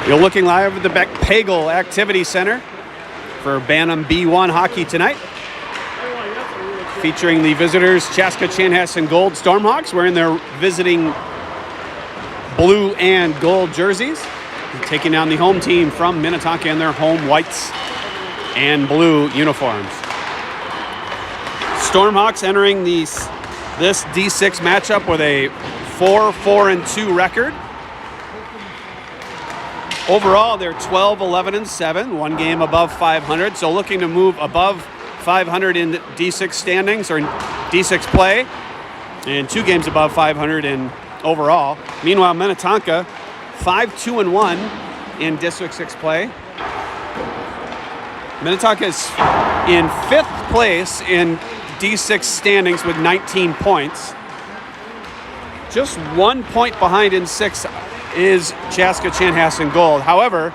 You're looking live at the Pagel Activity Center for Bantam B1 hockey tonight. Featuring the visitors, Chaska Chanhassen Gold Stormhawks, wearing their visiting blue and gold jerseys. Taking down the home team from Minnetonka in their home whites and blue uniforms. Stormhawks entering this D6 matchup with a 4-4-2 record. Overall, they're 12-11-7, one game above 500, so looking to move above 500 in D6 standings or in D6 play, and 2 games above 500 in overall. Meanwhile, Minnetonka 5-2-1 in District 6 play. Minnetonka is in 5th place in D6 standings with 19 points. Just 1 point behind in 6th is Chaska Chanhassen Gold. However,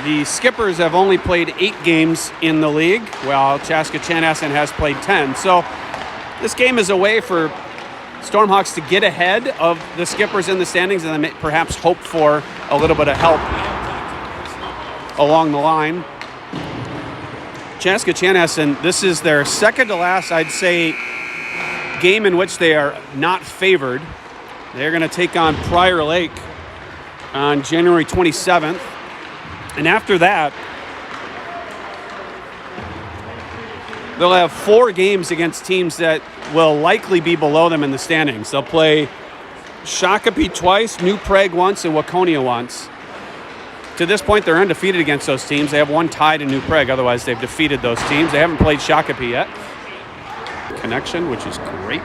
the Skippers have only played 8 games in the league, while Chaska Chanhassen has played 10. So this game is a way for Stormhawks to get ahead of the Skippers in the standings and then perhaps hope for a little bit of help along the line. Chaska Chanhassen, this is their second to last, I'd say, game in which they are not favored. They're going to take on Prior Lake on January 27th. And after that, they'll have 4 games against teams that will likely be below them in the standings. They'll play Shakopee twice, New Prague once, and Waconia once. To this point, they're undefeated against those teams. They have 1 tied in New Prague. Otherwise, they've defeated those teams. They haven't played Shakopee yet. Connection, which is great.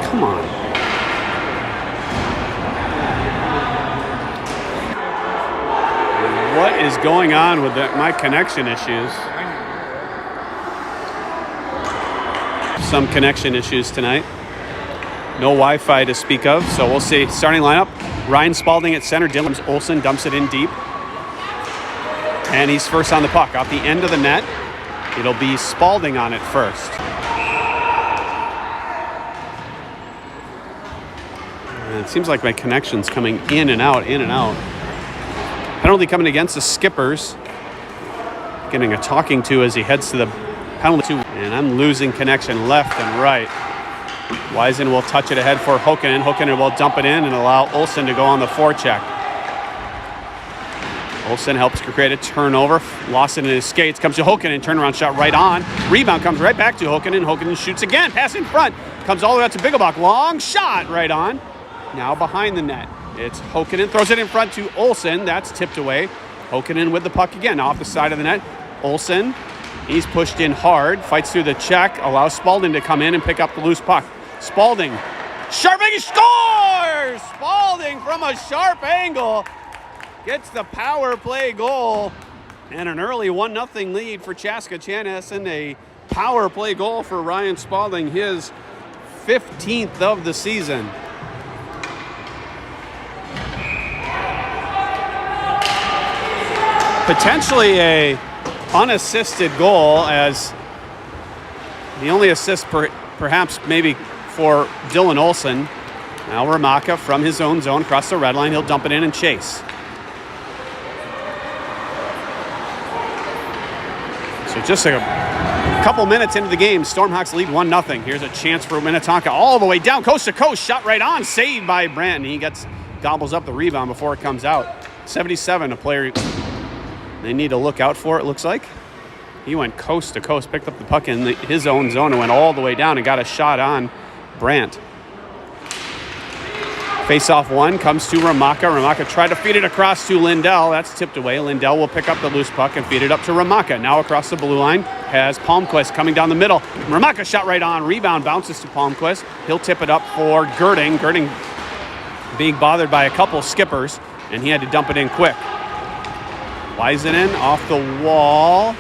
Come on. What is going on with my connection issues? Some connection issues tonight. No Wi-Fi to speak of, so we'll see. Starting lineup, Ryan Spalding at center. Dylan Olsen dumps it in deep. And he's first on the puck. Off the end of the net, it'll be Spalding on it first. And it seems like my connection's coming in and out, in and out. Penalty coming against the Skippers. Getting a talking to as he heads to the penalty. And I'm losing connection left and right. Wisen will touch it ahead for Hokkanen. Hokkanen will dump it in and allow Olsen to go on the forecheck. Olsen helps create a turnover. Lost it in his skates. Comes to Hokkanen. Turnaround shot right on. Rebound comes right back to Hokkanen. Hokkanen shoots again. Pass in front. Comes all the way out to Bigelbach. Long shot right on. Now behind the net. It's Hokkanen. Throws it in front to Olsen. That's tipped away. Hokkanen with the puck again. Off the side of the net. Olsen. He's pushed in hard. Fights through the check. Allows Spalding to come in and pick up the loose puck. Spalding. Sharp angle. Scores! Spalding from a sharp angle. Gets the power play goal. And an early 1-0 lead for Chaska Chanhassen. A power play goal for Ryan Spalding. His 15th of the season. Potentially a unassisted goal, as the only assist perhaps maybe for Dylan Olsen. Now Hromatka from his own zone across the red line. He'll dump it in and chase. So just a couple minutes into the game, Stormhawks lead 1-0. Here's a chance for Minnetonka all the way down, coast to coast. Shot right on, saved by Branton. He gobbles up the rebound before it comes out. 77, a player they need to look out for, it looks like. He went coast to coast, picked up the puck in his own zone and went all the way down and got a shot on Brandt. Face-off 1 comes to Hromatka. Hromatka tried to feed it across to Lindell. That's tipped away. Lindell will pick up the loose puck and feed it up to Hromatka. Now across the blue line has Palmquist coming down the middle. Hromatka shot right on. Rebound bounces to Palmquist. He'll tip it up for Girding. Girding being bothered by a couple Skippers, and he had to dump it in quick. Wisenen off the wall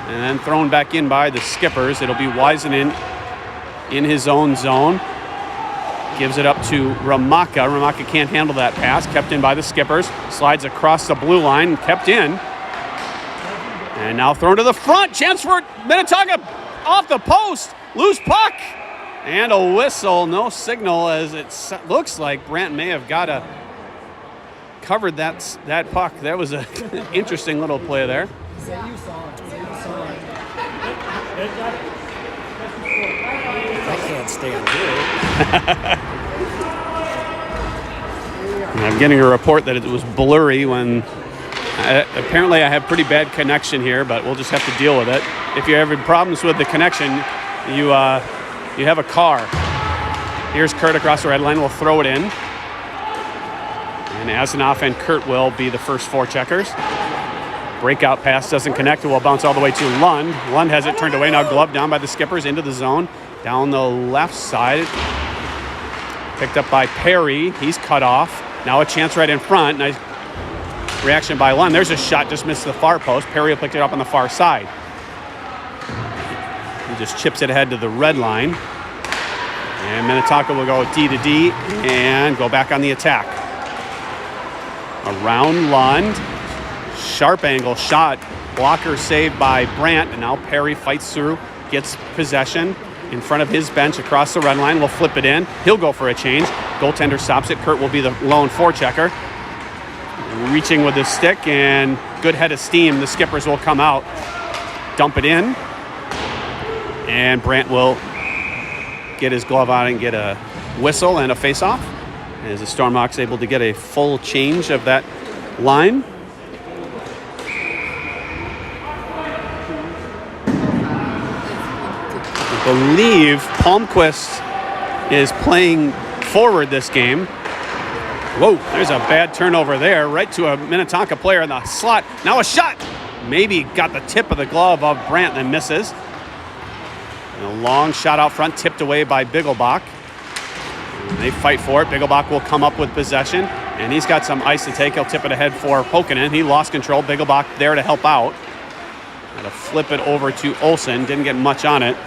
and then thrown back in by the Skippers. It'll be Wisenen in his own zone. Gives it up to Hromatka. Hromatka can't handle that pass. Kept in by the Skippers. Slides across the blue line. Kept in. And now thrown to the front. Chance for Minnetonka off the post. Loose puck. And a whistle, no signal, as it looks like Brant may have covered that puck. That was an interesting little play there. I can't stand here. I'm getting a report that it was blurry when apparently I have pretty bad connection here, but we'll just have to deal with it. If you're having problems with the connection, you have a car. Here's Kurtt across the red line. We'll throw it in. And Asanoff and Kurtt will be the first forecheckers. Breakout pass doesn't connect. It will bounce all the way to Lund. Lund has it turned away. Now gloved down by the Skippers into the zone. Down the left side. Picked up by Perry. He's cut off. Now a chance right in front. Nice reaction by Lund. There's a shot. Just missed the far post. Perry will pick it up on the far side. He just chips it ahead to the red line. And Minnetonka will go D to D and go back on the attack. Around Lund. Sharp angle shot. Blocker saved by Brant. And now Perry fights through. Gets possession in front of his bench across the red line. Will flip it in. He'll go for a change. Goaltender stops it. Kurtt will be the lone forechecker. Reaching with his stick and good head of steam. The Skippers will come out. Dump it in. And Brant will get his glove on and get a whistle and a face-off as the Stormhawks able to get a full change of that line. I believe Palmquist is playing forward this game. Whoa, there's a bad turnover there, right to a Minnetonka player in the slot. Now a shot. Maybe got the tip of the glove of Brant, then misses. And a long shot out front, tipped away by Bigelbach. And they fight for it. Bigelbach will come up with possession, and he's got some ice to take. He'll tip it ahead for Hokkanen. He lost control. Bigelbach there to help out. Got to flip it over to Olsen. Didn't get much on it.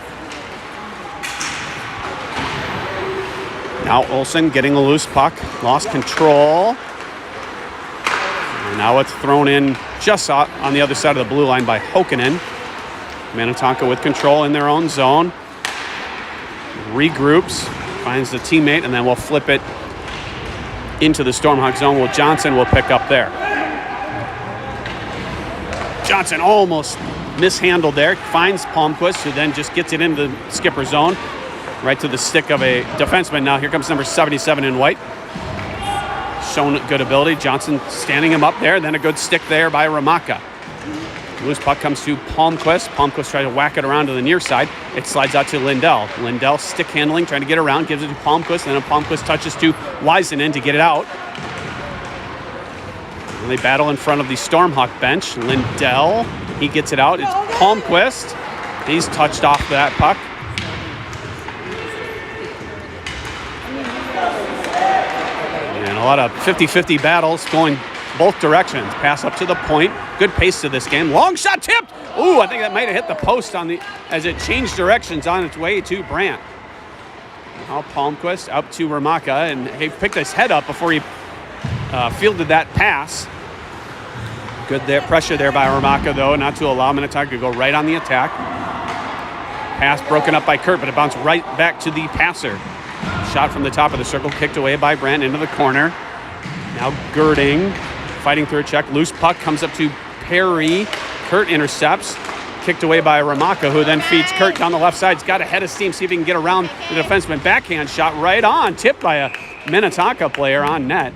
Now Olsen getting a loose puck. Lost control. And now it's thrown in just on the other side of the blue line by Hokkanen. Minnetonka with control in their own zone. Regroups. Finds the teammate, and then we'll flip it into the Stormhawk zone. Well, Johnson will pick up there. Johnson almost mishandled there. Finds Palmquist, who then just gets it into the skipper zone. Right to the stick of a defenseman. Now here comes number 77 in white. Shown good ability. Johnson standing him up there. Then a good stick there by Hromatka. Loose puck comes to Palmquist. Palmquist tries to whack it around to the near side. It slides out to Lindell. Lindell stick handling, trying to get around. Gives it to Palmquist. Then a Palmquist touches to Weisenen to get it out. And they battle in front of the Stormhawk bench. Lindell, he gets it out. It's Palmquist. He's touched off that puck. And a lot of 50-50 battles going both directions. Pass up to the point. Good pace to this game. Long shot tipped. Ooh, I think that might have hit the post as it changed directions on its way to Brant. Now Palmquist up to Hromatka, and he picked his head up before he fielded that pass. Good there, pressure there by Hromatka, though, not to allow Minnetonka to go right on the attack. Pass broken up by Kurtt, but it bounced right back to the passer. Shot from the top of the circle, kicked away by Brant into the corner. Now Girding, fighting through a check. Loose puck comes up to Perry. Kurtt intercepts. Kicked away by Hromatka, who then feeds Kurtt down the left side. He's got a head of steam, see if he can get around the defenseman. Backhand shot right on, tipped by a Minnetonka player on net.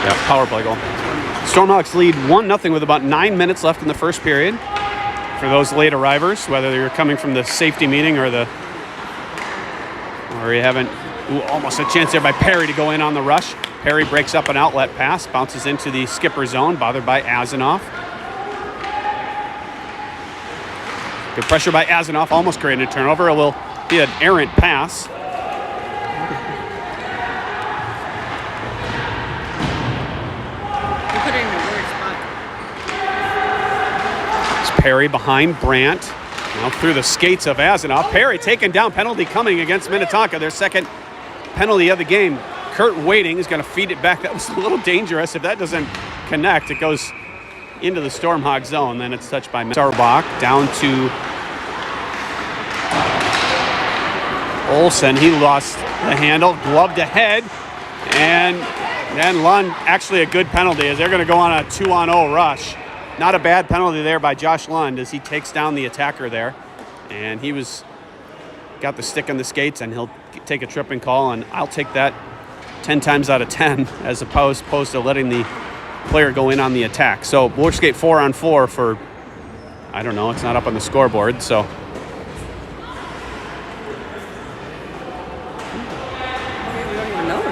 Yeah, power play goal. Stormhawks lead 1-0 with about 9 minutes left in the first period. For those late arrivers, whether you're coming from the safety meeting or you haven't, almost a chance there by Perry to go in on the rush. Perry breaks up an outlet pass, bounces into the skipper zone, bothered by Asanoff. Good pressure by Asanoff, almost created a turnover. It will be an errant pass. Perry behind Brant. Now through the skates of Asanoff. Perry taken down. Penalty coming against Minnetonka. Their second penalty of the game. Kurtt waiting, is going to feed it back. That was a little dangerous. If that doesn't connect, it goes into the Stormhawk zone. Then it's touched by Starbach down to Olsen. He lost the handle, gloved ahead, and then Lund, actually a good penalty as they're going to go on a 2-on-0 rush. Not a bad penalty there by Josh Lund as he takes down the attacker there. And he got the stick on the skates, and he'll take a tripping call, and I'll take that 10 times out of 10 as opposed to letting the player go in on the attack. So roller skate 4-on-4 for, I don't know, it's not up on the scoreboard, so. We don't even know, do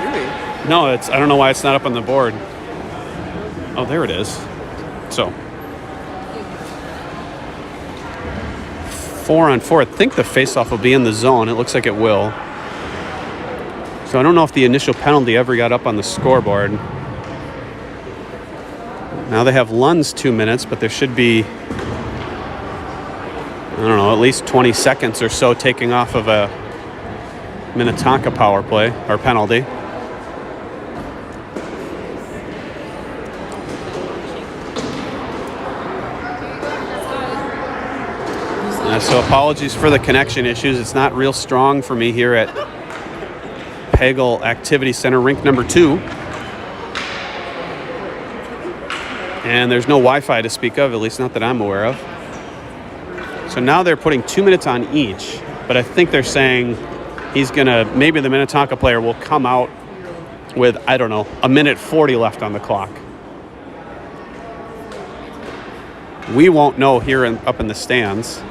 we? No, I don't know why it's not up on the board. Oh, there it is. So 4-on-4. I think the faceoff will be in the zone. It looks like it will. So I don't know if the initial penalty ever got up on the scoreboard. Now they have Lund's 2 minutes, but there should be, I don't know, at least 20 seconds or so taking off of a Minnetonka power play or penalty. So apologies for the connection issues. It's not real strong for me here at Pagel Activity Center, rink number 2. And there's no Wi-Fi to speak of, at least not that I'm aware of. So now they're putting 2 minutes on each, but I think they're saying maybe the Minnetonka player will come out with, I don't know, 1:40 left on the clock. We won't know here up in the stands.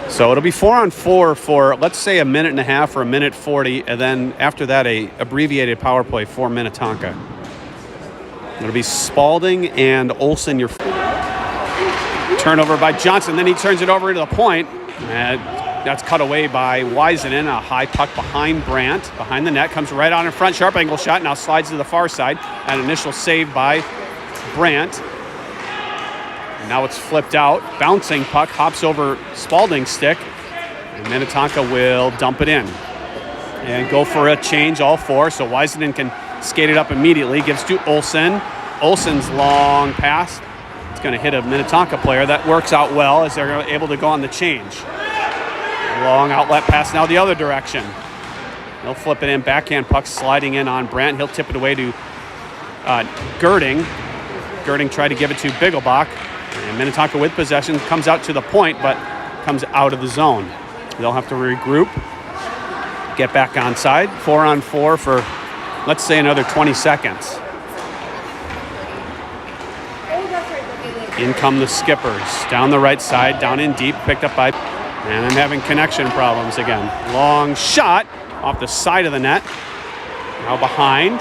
So it'll be 4-on-4 for, let's say, 1.5 minutes or 1:40, and then after that, a abbreviated power play for Minnetonka. It'll be Spalding and Olsen. Your turnover by Johnson. Then he turns it over to the point. And that's cut away by Weisenen. A high puck behind Brandt. Behind the net. Comes right on in front. Sharp angle shot. Now slides to the far side. An initial save by Brandt. And now it's flipped out. Bouncing puck. Hops over Spalding's stick. And Minnetonka will dump it in. And go for a change, all four. So Weisenen can skate it up immediately. Gives to Olsen. Olsen's long pass. It's going to hit a Minnetonka player. That works out well as they're able to go on the change. Long outlet pass now the other direction. He'll flip it in. Backhand puck sliding in on Brandt. He'll tip it away to Girding. Girding tried to give it to Bigelbach. And Minnetonka with possession comes out to the point, but comes out of the zone. They'll have to regroup. Get back onside. 4-on-4 for, let's say, another 20 seconds. In come the Skippers. Down the right side, down in deep, picked up by, and I'm having connection problems again. Long shot off the side of the net. Now behind.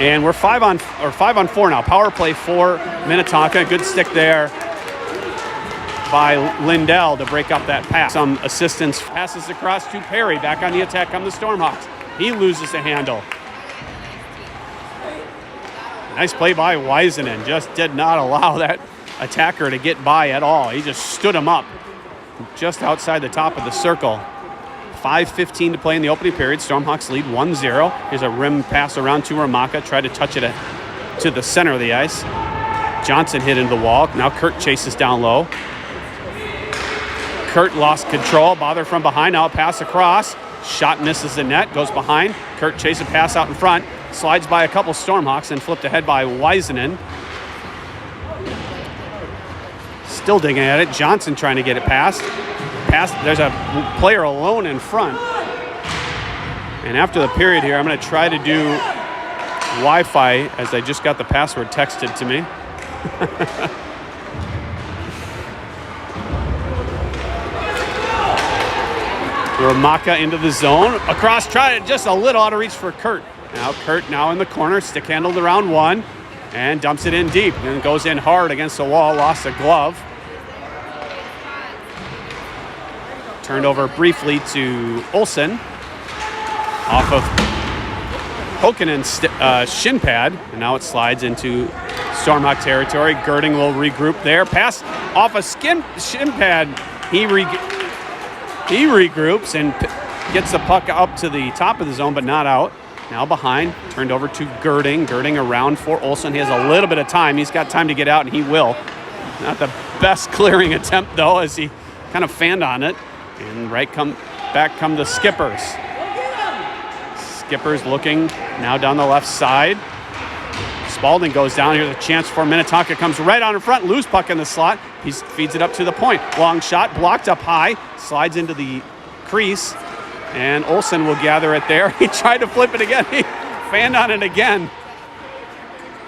And we're 5-on-4 now. Power play for Minnetonka. Good stick there by Lindell to break up that pass. Some assistance passes across to Perry. Back on the attack come the Stormhawks. He loses the handle. Nice play by Weisenen. Just did not allow that attacker to get by at all. He just stood him up just outside the top of the circle. 5:15 to play in the opening period. Stormhawks lead 1-0. Here's a rim pass around to Hromatka. Tried to touch it to the center of the ice. Johnson hit into the wall. Now Kurtt chases down low. Kurtt lost control. Bother from behind. Now a pass across. Shot misses the net. Goes behind. Kurtt chases a pass out in front. Slides by a couple Stormhawks and flipped ahead by Weisenen. Still digging at it. Johnson trying to get it past. There's a player alone in front. And after the period here, I'm going to try to do Wi-Fi as I just got the password texted to me. Hromatka into the zone. Across, tried just a little out of reach for Kurtt. Now Kurtt now in the corner, stick handled around one, and dumps it in deep. And goes in hard against the wall, lost a glove. Turned over briefly to Olsen. Off of Hokkanen's shin pad, and now it slides into Stormhawk territory. Girding will regroup there. Pass off a shin pad. He regroups, and gets the puck up to the top of the zone, but not out. Now behind, turned over to Girding. Girding around for Olsen. He has a little bit of time. He's got time to get out, and he will. Not the best clearing attempt, though, as he kind of fanned on it. And back come the Skippers. Skippers looking now down the left side. Spalding goes down. Here's a chance for Minnetonka. Comes right on in front. Loose puck in the slot. He feeds it up to the point. Long shot, blocked up high. Slides into the crease. And Olsen will gather it there. He tried to flip it again. He fanned on it again.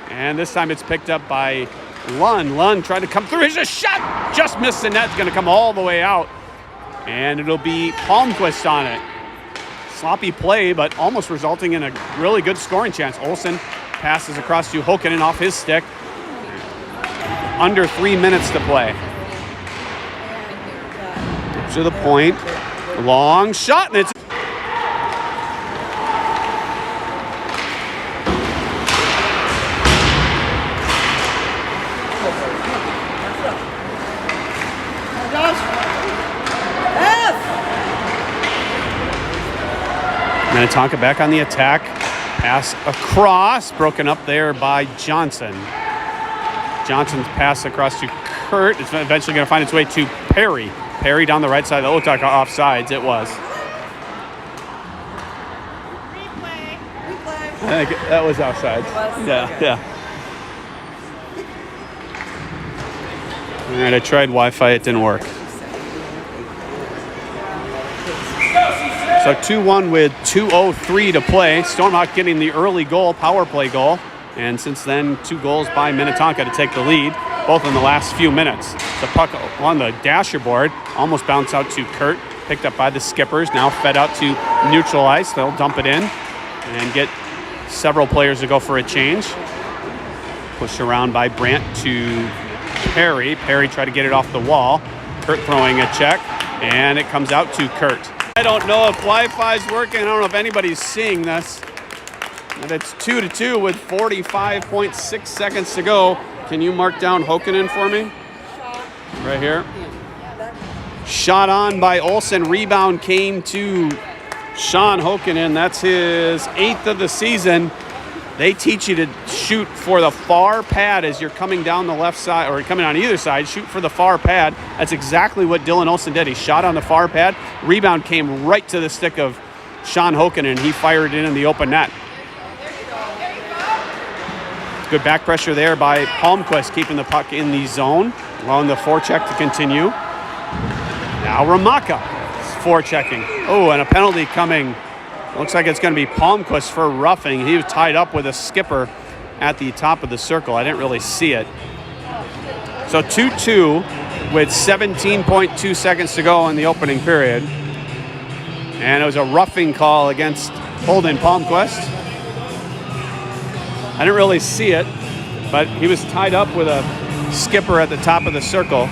And this time it's picked up by Lund. Lund tried to come through. Here's a shot. Just missed the net. It's going to come all the way out. And it'll be Palmquist on it. Sloppy play, but almost resulting in a really good scoring chance. Olsen passes across to Hokkanen off his stick. Under 3 minutes to play. To the point. Long shot, and it's Minnetonka back on the attack. Pass across, broken up there by Johnson. Johnson's pass across to Kurtt. It's eventually going to find its way to Perry. Perry down the right side. That looked like offsides. It was. Replay. I think that was offsides. Yeah. All right, I tried Wi-Fi. It didn't work. So 2-1 with 2:03 to play. Stormhawk getting the early goal, power play goal. And since then, 2 goals by Minnetonka to take the lead, both in the last few minutes. The puck on the dasher board almost bounced out to Kurtt, picked up by the Skippers, now fed out to neutral ice. They'll dump it in and get several players to go for a change. Pushed around by Brandt to Perry. Perry tried to get it off the wall. Kurtt throwing a check, and it comes out to Kurtt. I don't know if Wi-Fi is working. I don't know if anybody's seeing this. And it's 2-2 with 45.6 seconds to go. Can you mark down Hokkanen for me? Right here. Shot on by Olsen. Rebound came to Sean Hokkanen. That's his 8th of the season. They teach you to shoot for the far pad as you're coming down the left side, or coming on either side. Shoot for the far pad. That's exactly what Dylan Olsen did. He shot on the far pad. Rebound came right to the stick of Sean Hokkanen. He fired it in the open net. Good back pressure there by Palmquist, keeping the puck in the zone. Allowing the forecheck to continue. Now Hromatka forechecking. Oh, and a penalty coming. Looks like it's going to be Palmquist for roughing. He was tied up with a Skipper at the top of the circle. I didn't really see it. So 2-2 with 17.2 seconds to go in the opening period. And it was a roughing call against Holden Palmquist. I didn't really see it, but he was tied up with a Skipper at the top of the circle.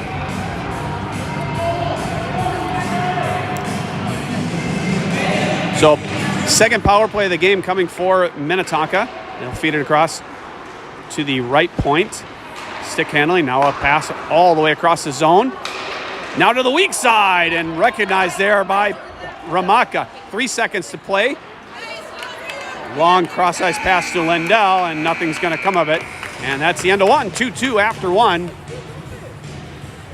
So second power play of the game coming for Minnetonka. They'll feed it across to the right point. Stick handling, now a pass all the way across the zone. Now to the weak side, and recognized there by Hromatka. 3 seconds to play. Long cross-ice pass to Lindell, and nothing's going to come of it. And that's the end of one. 2-2 after one.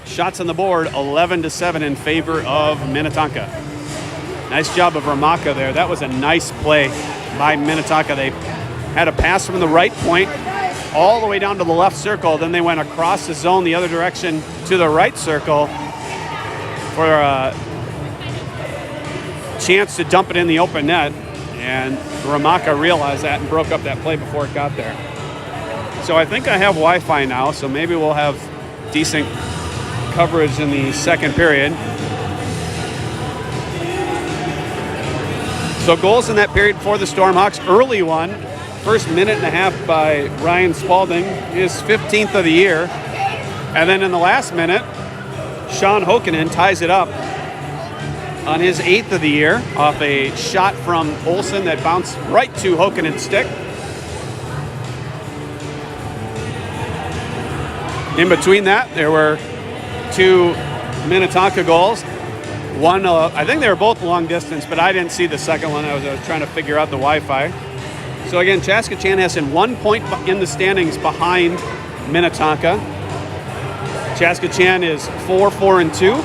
Shots on the board, 11-7 in favor of Minnetonka. Nice job of Hromatka there. That was a nice play by Minnetonka. They had a pass from the right point all the way down to the left circle. Then they went across the zone the other direction to the right circle for a chance to dump it in the open net. And Hromatka realized that and broke up that play before it got there. So I think I have Wi-Fi now, so maybe we'll have decent coverage in the second period. So goals in that period for the Stormhawks. Early one, first minute and a half by Ryan Spalding, his 15th of the year. And then in the last minute, Sean Hokkanen ties it up on his 8th of the year off a shot from Olsen that bounced right to Hokkanen's stick. In between that, there were 2 Minnetonka goals. One, I think they were both long distance, but I didn't see the second one. I was trying to figure out the Wi-Fi. So again, Chaska Chanhassen 1 point in the standings behind Minnetonka. Chaska Chan is 4-4-2.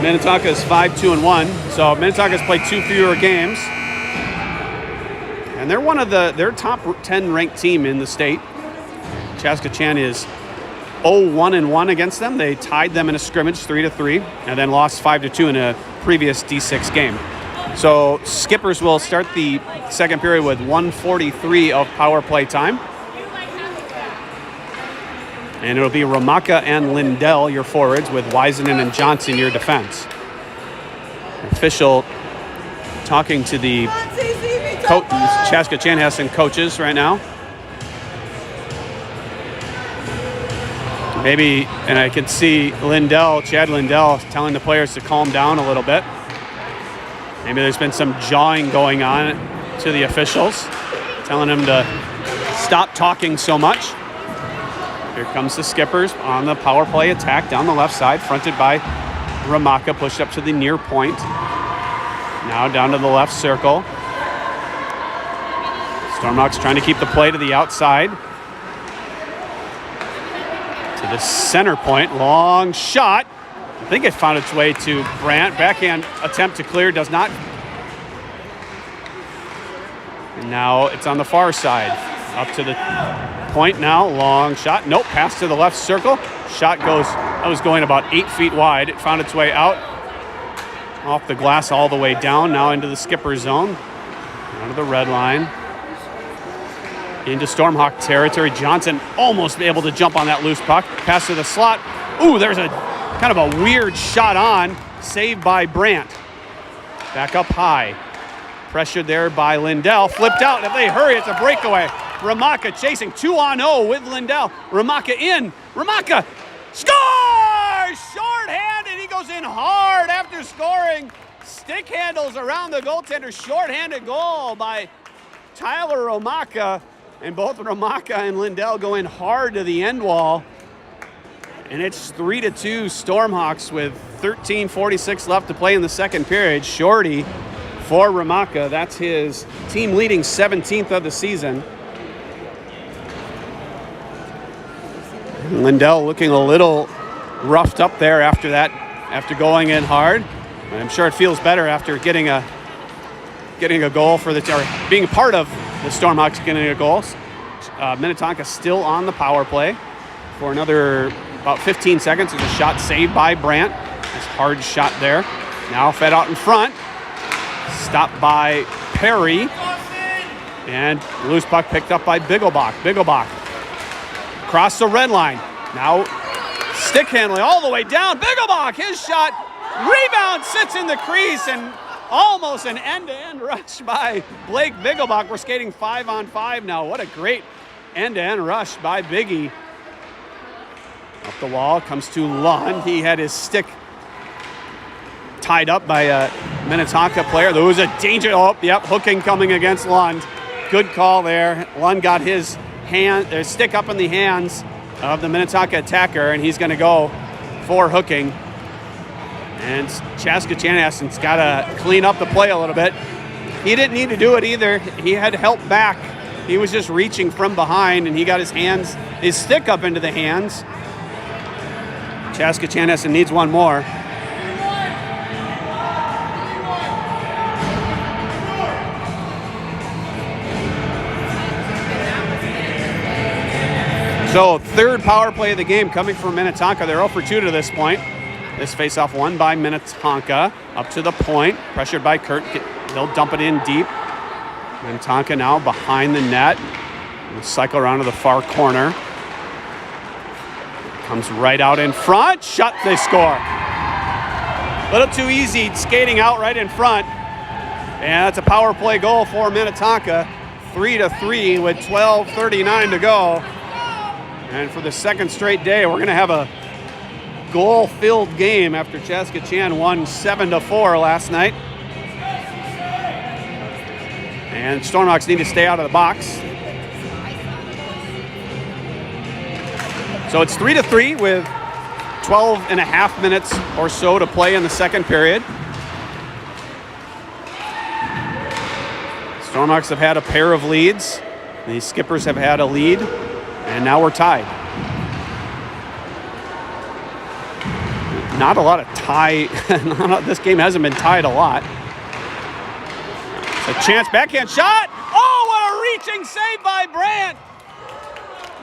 Minnetonka is 5-2-1. So Minnetonka's played 2 fewer games. And they're one of their top 10 ranked team in the state. Chaska Chan is 0-1-1 against them. They tied them in a scrimmage 3-3 and then lost 5-2 in a previous D6 game. So Skippers will start the second period with 1:43 of power play time. And it'll be Hromatka and Lindell, your forwards, with Wiseman and Johnson, your defense. Official talking to the Chaska Chanhassen coaches right now. Maybe, and I can see Chad Lindell telling the players to calm down a little bit. Maybe there's been some jawing going on to the officials, telling them to stop talking so much. Here comes the Skippers on the power play attack down the left side, fronted by Hromatka, pushed up to the near point. Now down to the left circle. Stormhawks trying to keep the play to the outside. To the center point, long shot. I think it found its way to Brandt. Backhand attempt to clear, does not. And now it's on the far side. Up to the point now, long shot. Nope, pass to the left circle. Shot was going about 8 feet wide. It found its way out, off the glass all the way down, now into the skipper zone. Out of the red line. Into Stormhawk territory. Johnson almost able to jump on that loose puck. Pass to the slot. Ooh, there's a kind of a weird shot on. Saved by Brandt. Back up high. Pressured there by Lindell. Flipped out. If they hurry, it's a breakaway. Hromatka chasing 2-on-0 with Lindell. Hromatka in. Hromatka scores! Shorthanded. He goes in hard after scoring. Stick handles around the goaltender. Shorthanded goal by Tyler Hromatka. And both Hromatka and Lindell go in hard to the end wall. And it's 3-2 Stormhawks with 13:46 left to play in the second period. Shorty for Hromatka. That's his team leading 17th of the season. Lindell looking a little roughed up there after that, after going in hard. I'm sure it feels better after getting a goal for or being part of the Stormhawks getting a goal. Minnetonka still on the power play for another about 15 seconds. There's a shot saved by Brandt. Nice hard shot there. Now fed out in front. Stopped by Perry. And loose puck picked up by Bigelbach. Bigelbach across the red line. Now stick handling all the way down. Bigelbach, his shot. Rebound sits in the crease and almost an end-to-end rush by Blake Bigelbach. We're skating 5-on-5 now. What a great end-to-end rush by Biggie. Up the wall, comes to Lund. He had his stick tied up by a Minnetonka player. There was a danger. Oh, yep, hooking coming against Lund. Good call there. Lund got his stick up in the hands of the Minnetonka attacker, and he's going to go for hooking. And Chaska Chanhassen's got to clean up the play a little bit. He didn't need to do it either. He had help back. He was just reaching from behind, and he got his stick up into the hands. Chaska Chanhassen needs one more. So third power play of the game coming from Minnetonka. They're 0-for-2 to this point. This faceoff won by Minnetonka. Up to the point, pressured by Kurtt. They'll dump it in deep. Minnetonka now behind the net. We'll cycle around to the far corner. Comes right out in front. Shot, they score. A little too easy skating out right in front. And that's a power play goal for Minnetonka. 3-3 with 12:39 to go. And for the second straight day, we're going to have a goal-filled game after Chaska Chan won 7-4 last night. And Stormhawks need to stay out of the box. So it's 3-3 with 12 and a half minutes or so to play in the second period. Stormhawks have had a pair of leads. The Skippers have had a lead, and now we're tied. Not a lot of tie. This game hasn't been tied a lot. It's a chance, backhand shot. Oh, what a reaching save by Brandt.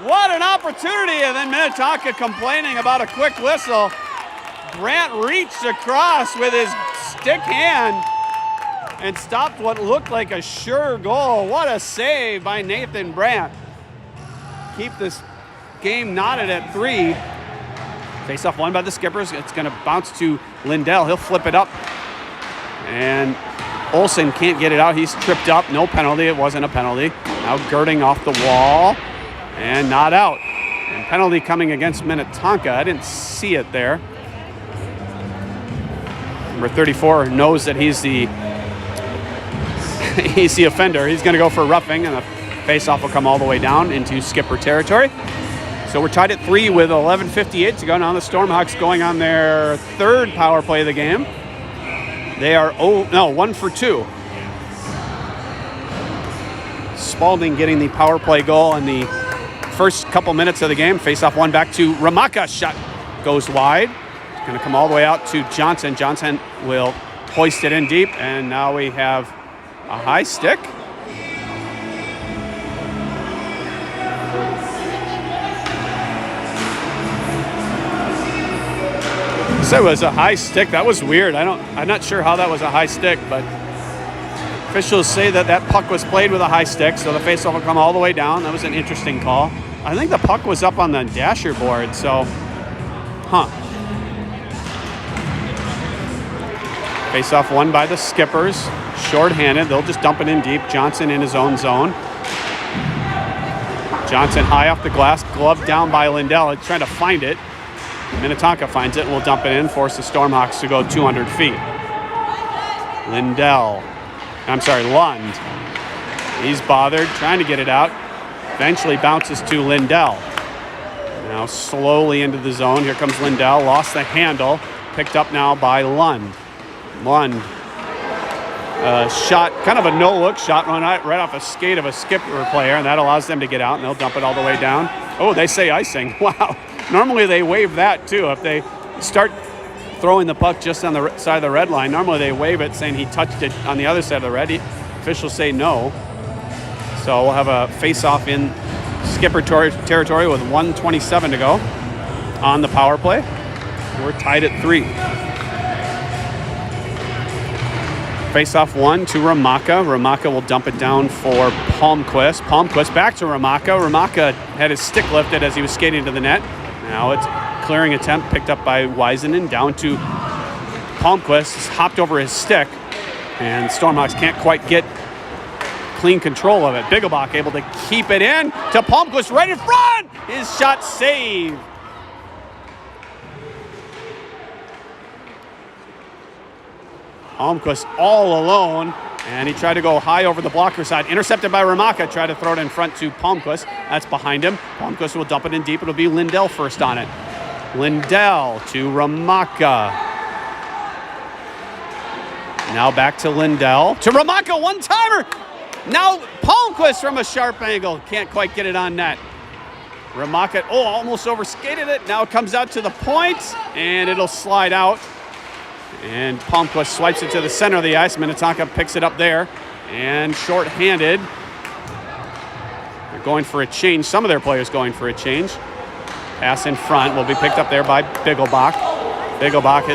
What an opportunity, and then Minnetonka complaining about a quick whistle. Brandt reached across with his stick hand and stopped what looked like a sure goal. What a save by Nathan Brandt. Keep this game knotted at 3. Face-off won by the Skippers. It's going to bounce to Lindell. He'll flip it up. And Olsen can't get it out. He's tripped up. No penalty. It wasn't a penalty. Now girding off the wall. And not out. And penalty coming against Minnetonka. I didn't see it there. Number 34 knows that he's the offender. He's going to go for roughing, and the face-off will come all the way down into Skipper territory. So we're tied at 3 with 11:58 to go. Now the Stormhawks going on their third power play of the game. They are 1 for 2. Spalding getting the power play goal in the first couple minutes of the game. Face-off one back to Hromatka. Shot goes wide. It's going to come all the way out to Johnson. Johnson will hoist it in deep, and now we have a high stick. So it was a high stick. That was weird. I'm not sure how that was a high stick, but officials say that puck was played with a high stick, so the faceoff will come all the way down. That was an interesting call. I think the puck was up on the dasher board, so Faceoff won by the Skippers. Short-handed. They'll just dump it in deep. Johnson in his own zone. Johnson high off the glass. Glove down by Lindell. He's trying to find it. Minnetonka finds it and will dump it in. Force the Stormhawks to go 200 feet. Lund. He's bothered. Trying to get it out. Eventually bounces to Lindell. Now slowly into the zone. Here comes Lindell. Lost the handle. Picked up now by Lund. Shot, kind of a no-look shot right off a skate of a Skipper player, and that allows them to get out, and they'll dump it all the way down. Oh, they say icing. Wow. Normally they wave that, too. If they start throwing the puck just on the side of the red line, normally they wave it saying he touched it on the other side of the red. Officials say no. So we'll have a face-off in Skipper territory with 1:27 to go on the power play. We're tied at 3. Face-off one to Hromatka. Hromatka will dump it down for Palmquist. Palmquist back to Hromatka. Hromatka had his stick lifted as he was skating to the net. Now it's clearing attempt picked up by Weisenen. Down to Palmquist. He's hopped over his stick. And Stormhawks can't quite get clean control of it. Bigelbach able to keep it in to Palmquist right in front. His shot saved. Palmquist all alone, and he tried to go high over the blocker side. Intercepted by Hromatka, tried to throw it in front to Palmquist. That's behind him. Palmquist will dump it in deep. It'll be Lindell first on it. Lindell to Hromatka. Now back to Lindell. To Hromatka, one-timer. Now Palmquist from a sharp angle. Can't quite get it on net. Hromatka, almost overskated it. Now it comes out to the point, and it'll slide out. And Palmquist swipes it to the center of the ice. Minnetonka picks it up there. And short-handed. They're going for a change. Some of their players going for a change. Pass in front will be picked up there by Bigelbach. Bigelbach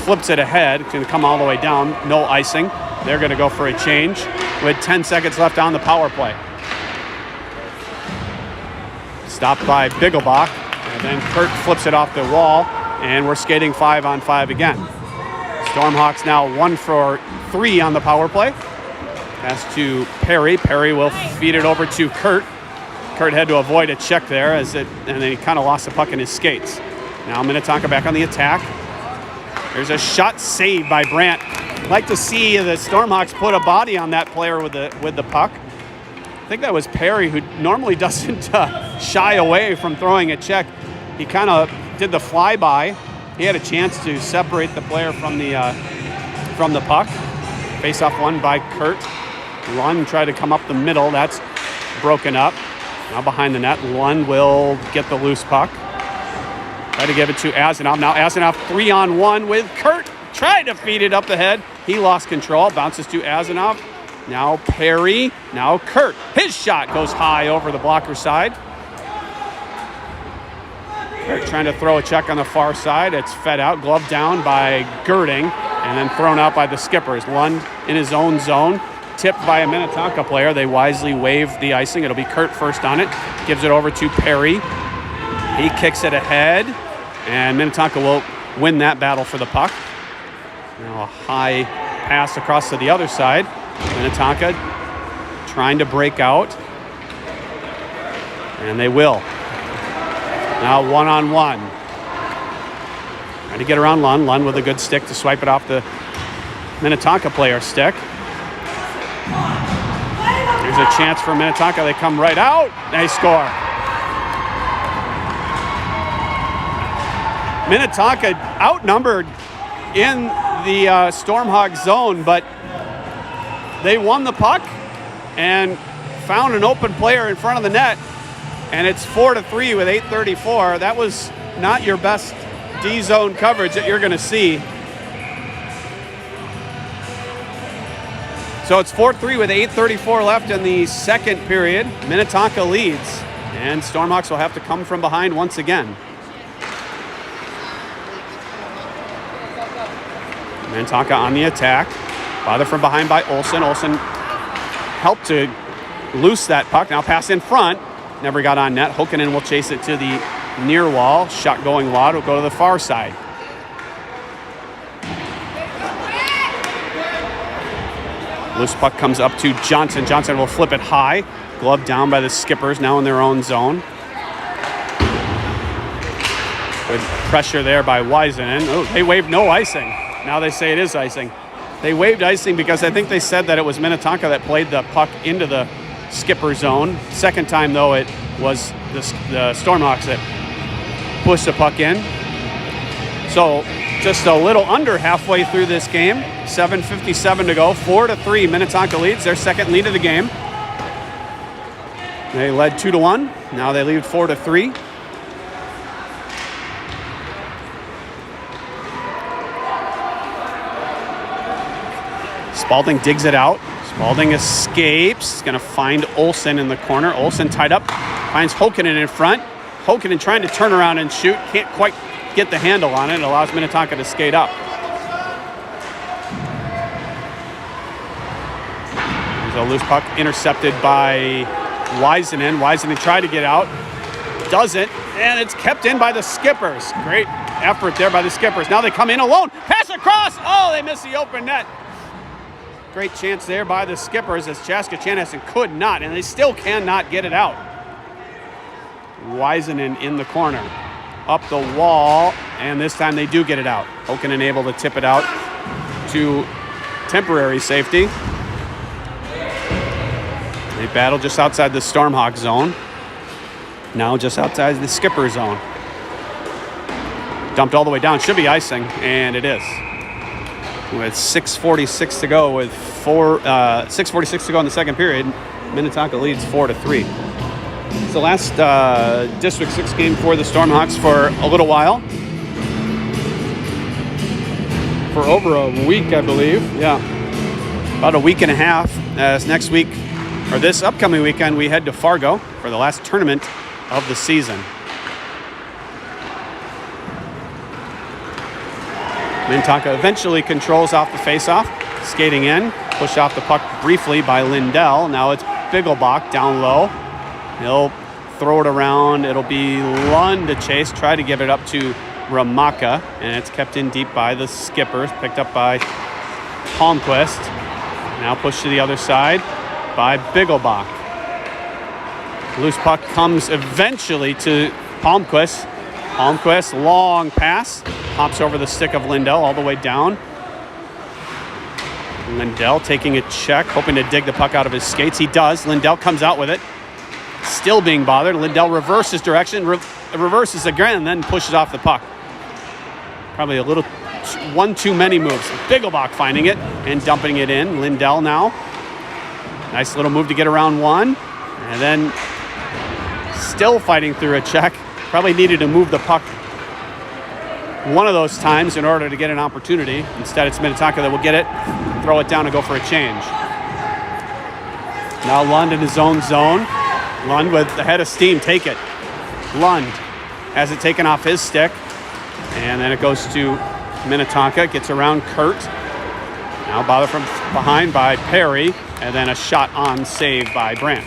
flips it ahead. It's going to come all the way down. No icing. They're going to go for a change with 10 seconds left on the power play. Stopped by Bigelbach. And then Kurtt flips it off the wall. And we're skating 5-on-5 again. Stormhawks now 1 for 3 on the power play. Pass to Perry. Perry will feed it over to Kurtt. Kurtt had to avoid a check there and then he kind of lost the puck in his skates. Now Minnetonka back on the attack. There's a shot saved by Brandt. I'd like to see the Stormhawks put a body on that player with the puck. I think that was Perry, who normally doesn't shy away from throwing a check. He kind of did the flyby. He had a chance to separate the player from the puck. Face-off won by Kurtt. Lund tried to come up the middle. That's broken up. Now behind the net, Lund will get the loose puck. Try to give it to Asanov. Now Asanov 3-on-1 with Kurtt. Tried to feed it up the head. He lost control. Bounces to Asanov. Now Perry. Now Kurtt. His shot goes high over the blocker side. Kurtt trying to throw a check on the far side. It's fed out. Glove down by Girding. And then thrown out by the Skippers. Lund in his own zone. Tipped by a Minnetonka player. They wisely waive the icing. It'll be Kurtt first on it. Gives it over to Perry. He kicks it ahead. And Minnetonka will win that battle for the puck. Now a high pass across to the other side. Minnetonka trying to break out. And they will. Now one-on-one. Trying to get around Lund. Lund with a good stick to swipe it off the Minnetonka player's stick. There's a chance for Minnetonka. They come right out. They score. Minnetonka outnumbered in the Stormhawk zone, but they won the puck and found an open player in front of the net, and it's 4-3 with 8:34. That was not your best D-zone coverage that you're going to see. So it's 4-3 with 8:34 left in the second period. Minnetonka leads, and Stormhawks will have to come from behind once again. Minnetonka on the attack. Bothered from behind by Olsen. Olsen helped to loose that puck. Now pass in front. Never got on net. Hokkanen will chase it to the near wall. Shot going wide will go to the far side. Loose puck comes up to Johnson. Johnson will flip it high. Glove down by the Skippers, now in their own zone. Good pressure there by Weisenen. Oh, they waived no icing. Now they say it is icing. They waived icing because I think they said that it was Minnetonka that played the puck into the Skipper zone. Second time, though, it was the Stormhawks that pushed the puck in. So just a little under halfway through this game. 7:57 to go. 4-3. Minnetonka leads their second lead of the game. They led 2-1. Now they lead 4-3. Spalding digs it out. Spalding escapes. He's going to find Olsen in the corner. Olsen tied up. Finds Hokkanen in front. Hokkanen trying to turn around and shoot. Can't quite get the handle on it. It allows Minnetonka to skate up. There's a loose puck intercepted by Weisenen. Weisenen tried to get out. Doesn't. And it's kept in by the Skippers. Great effort there by the Skippers. Now they come in alone. Pass across. Oh, they miss the open net. Great chance there by the Skippers as Chaska Chanhassen could not, and they still cannot get it out. Weisenen in the corner. Up the wall, and this time they do get it out. Hokkanen able to tip it out to temporary safety. They battle just outside the Stormhawk zone. Now just outside the Skipper zone. Dumped all the way down. Should be icing, and it is. With 6:46 to go, with 6:46 to go in the second period, Minnetonka leads 4-3. It's the last District 6 game for the Stormhawks for a little while. For over a week, I believe. Yeah, about a week and a half. As next week, or this upcoming weekend, we head to Fargo for the last tournament of the season. Minnetonka eventually controls off the faceoff, skating in, push off the puck briefly by Lindell. Now it's Bigelbach down low. He'll throw it around. It'll be Lund to chase, try to give it up to Hromatka, and it's kept in deep by the Skippers, picked up by Palmquist. Now pushed to the other side by Bigelbach. Loose puck comes eventually to Palmquist. Palmquist, long pass, hops over the stick of Lindell all the way down. Lindell taking a check, hoping to dig the puck out of his skates. He does. Lindell comes out with it. still being bothered. Lindell reverses direction, reverses again, and then pushes off the puck. Probably a little one too many moves. Bigelbach finding it and dumping it in. Lindell now. Nice little move to get around one. And then still fighting through a check. Probably needed to move the puck one of those times in order to get an opportunity. Instead, it's Minnetonka that will get it, throw it down, and go for a change. Now Lund in his own zone. Lund with the head of steam, take it. Lund has it taken off his stick. And then it goes to Minnetonka, gets around Kurtt. Now bothered from behind by Perry, and then a shot on save by Brandt.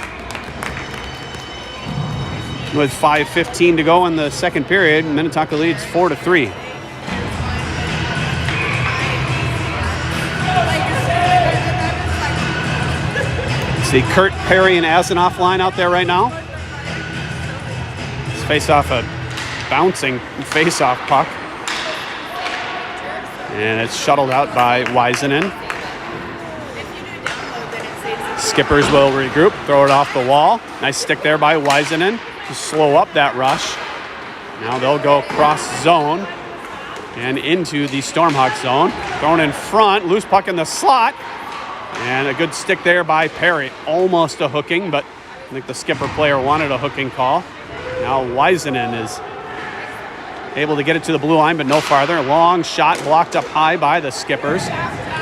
With 5:15 to go in the second period, Minnetonka leads 4-3. See Kurtt, Perry, and Asanoff line out there right now. Let's face off a bouncing face-off puck. And it's shuttled out by Weisenen. Skippers will regroup, throw it off the wall. Nice stick there by Weisenen to slow up that rush. Now they'll go cross zone and into the Stormhawk zone. Thrown in front, loose puck in the slot. And a good stick there by Perry. Almost a hooking, but I think the skipper player wanted a hooking call. Now Weisenen is able to get it to the blue line, but no farther. A long shot blocked up high by the Skippers.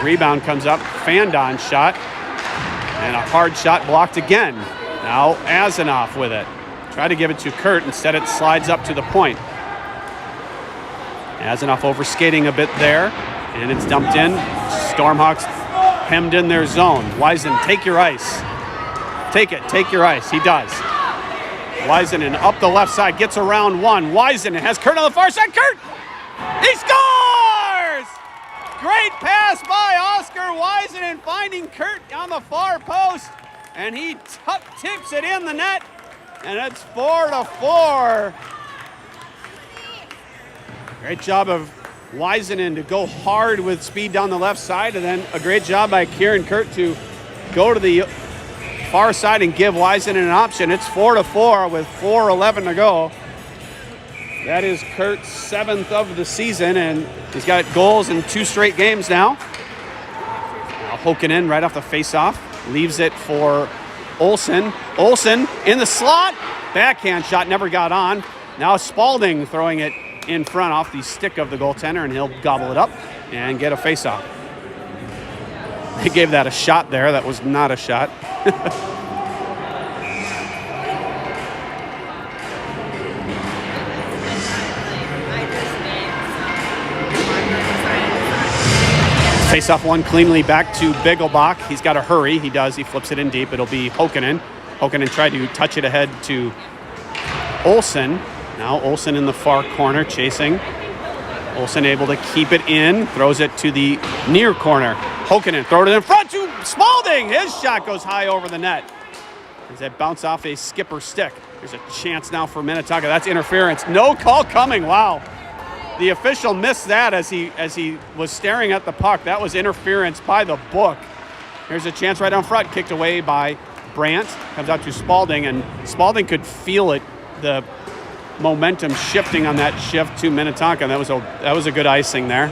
Rebound comes up, Fandon shot, and a hard shot blocked again. Now Asanoff with it. Tried to give it to Kurtt, instead it slides up to the point. Asanoff overskating a bit there, and it's dumped in. Stormhawks hemmed in their zone. Weisen, take your ice. Take it, take your ice. He does. Weisenen up the left side, gets around one. Weisenen has Kurtt on the far side. Kurtt! He scores! Great pass by Oscar Weisenen, finding Kurtt on the far post. And he tips it in the net. And it's 4-4. Great job of Weisenen to go hard with speed down the left side. And then a great job by Kieran Kurtt to go to the far side and give Weisenen an option. It's 4-4 with 4:11 to go. That is Kurt's 7th of the season, and he's got goals in 2 straight games now. Now Hokkanen right off the face-off, leaves it for Olsen. Olsen in the slot, backhand shot never got on. Now Spalding throwing it in front off the stick of the goaltender, and he'll gobble it up and get a face-off. They gave that a shot there. That was not a shot. Face-off one cleanly back to Bigelbach. He's got to hurry. He does. He flips it in deep. It'll be Hokkanen. Hokkanen tried to touch it ahead to Olsen. Now Olsen in the far corner chasing. Olsen able to keep it in. Throws it to the near corner. Hokkanen throw it in front to Spalding. His shot goes high over the net. As that bounce off a skipper stick. There's a chance now for Minnetonka. That's interference. No call coming. Wow. The official missed that as he was staring at the puck. That was interference by the book. Here's a chance right down front, kicked away by Brandt. Comes out to Spalding, and Spalding could feel it, the momentum shifting on that shift to Minnetonka. That was a good icing there.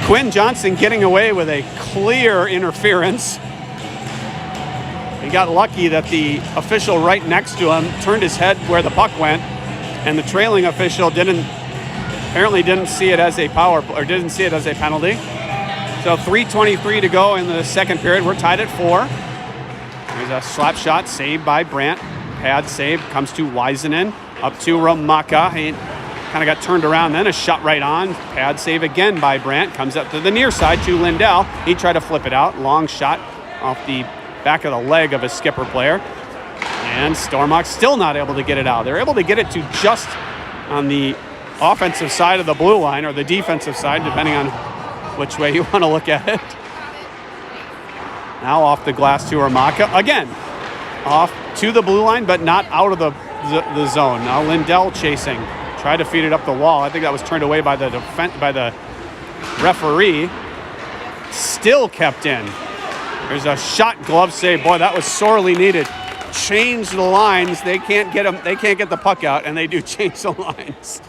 Quinn Johnson getting away with a clear interference. He got lucky that the official right next to him turned his head where the puck went, and the trailing official apparently didn't see it as a penalty. So 3:23 to go in the second period. We're tied at 4. There's a slap shot saved by Brandt. Pad save comes to Weisenen, up to Hromatka. He kind of got turned around, then a shot right on. Pad save again by Brandt. Comes up to the near side to Lindell. He tried to flip it out. Long shot off the back of the leg of a skipper player. And Stormhawks still not able to get it out. They're able to get it to just on the offensive side of the blue line, or the defensive side, depending on which way you want to look at it. Now off the glass to Hromatka. Again, off to the blue line, but not out of the zone. Now Lindell chasing. Tried to feed it up the wall. I think that was turned away by the referee. Still kept in. There's a shot glove save. Boy, that was sorely needed. change the lines. They can't get them. They can't get the puck out, and they do change the lines.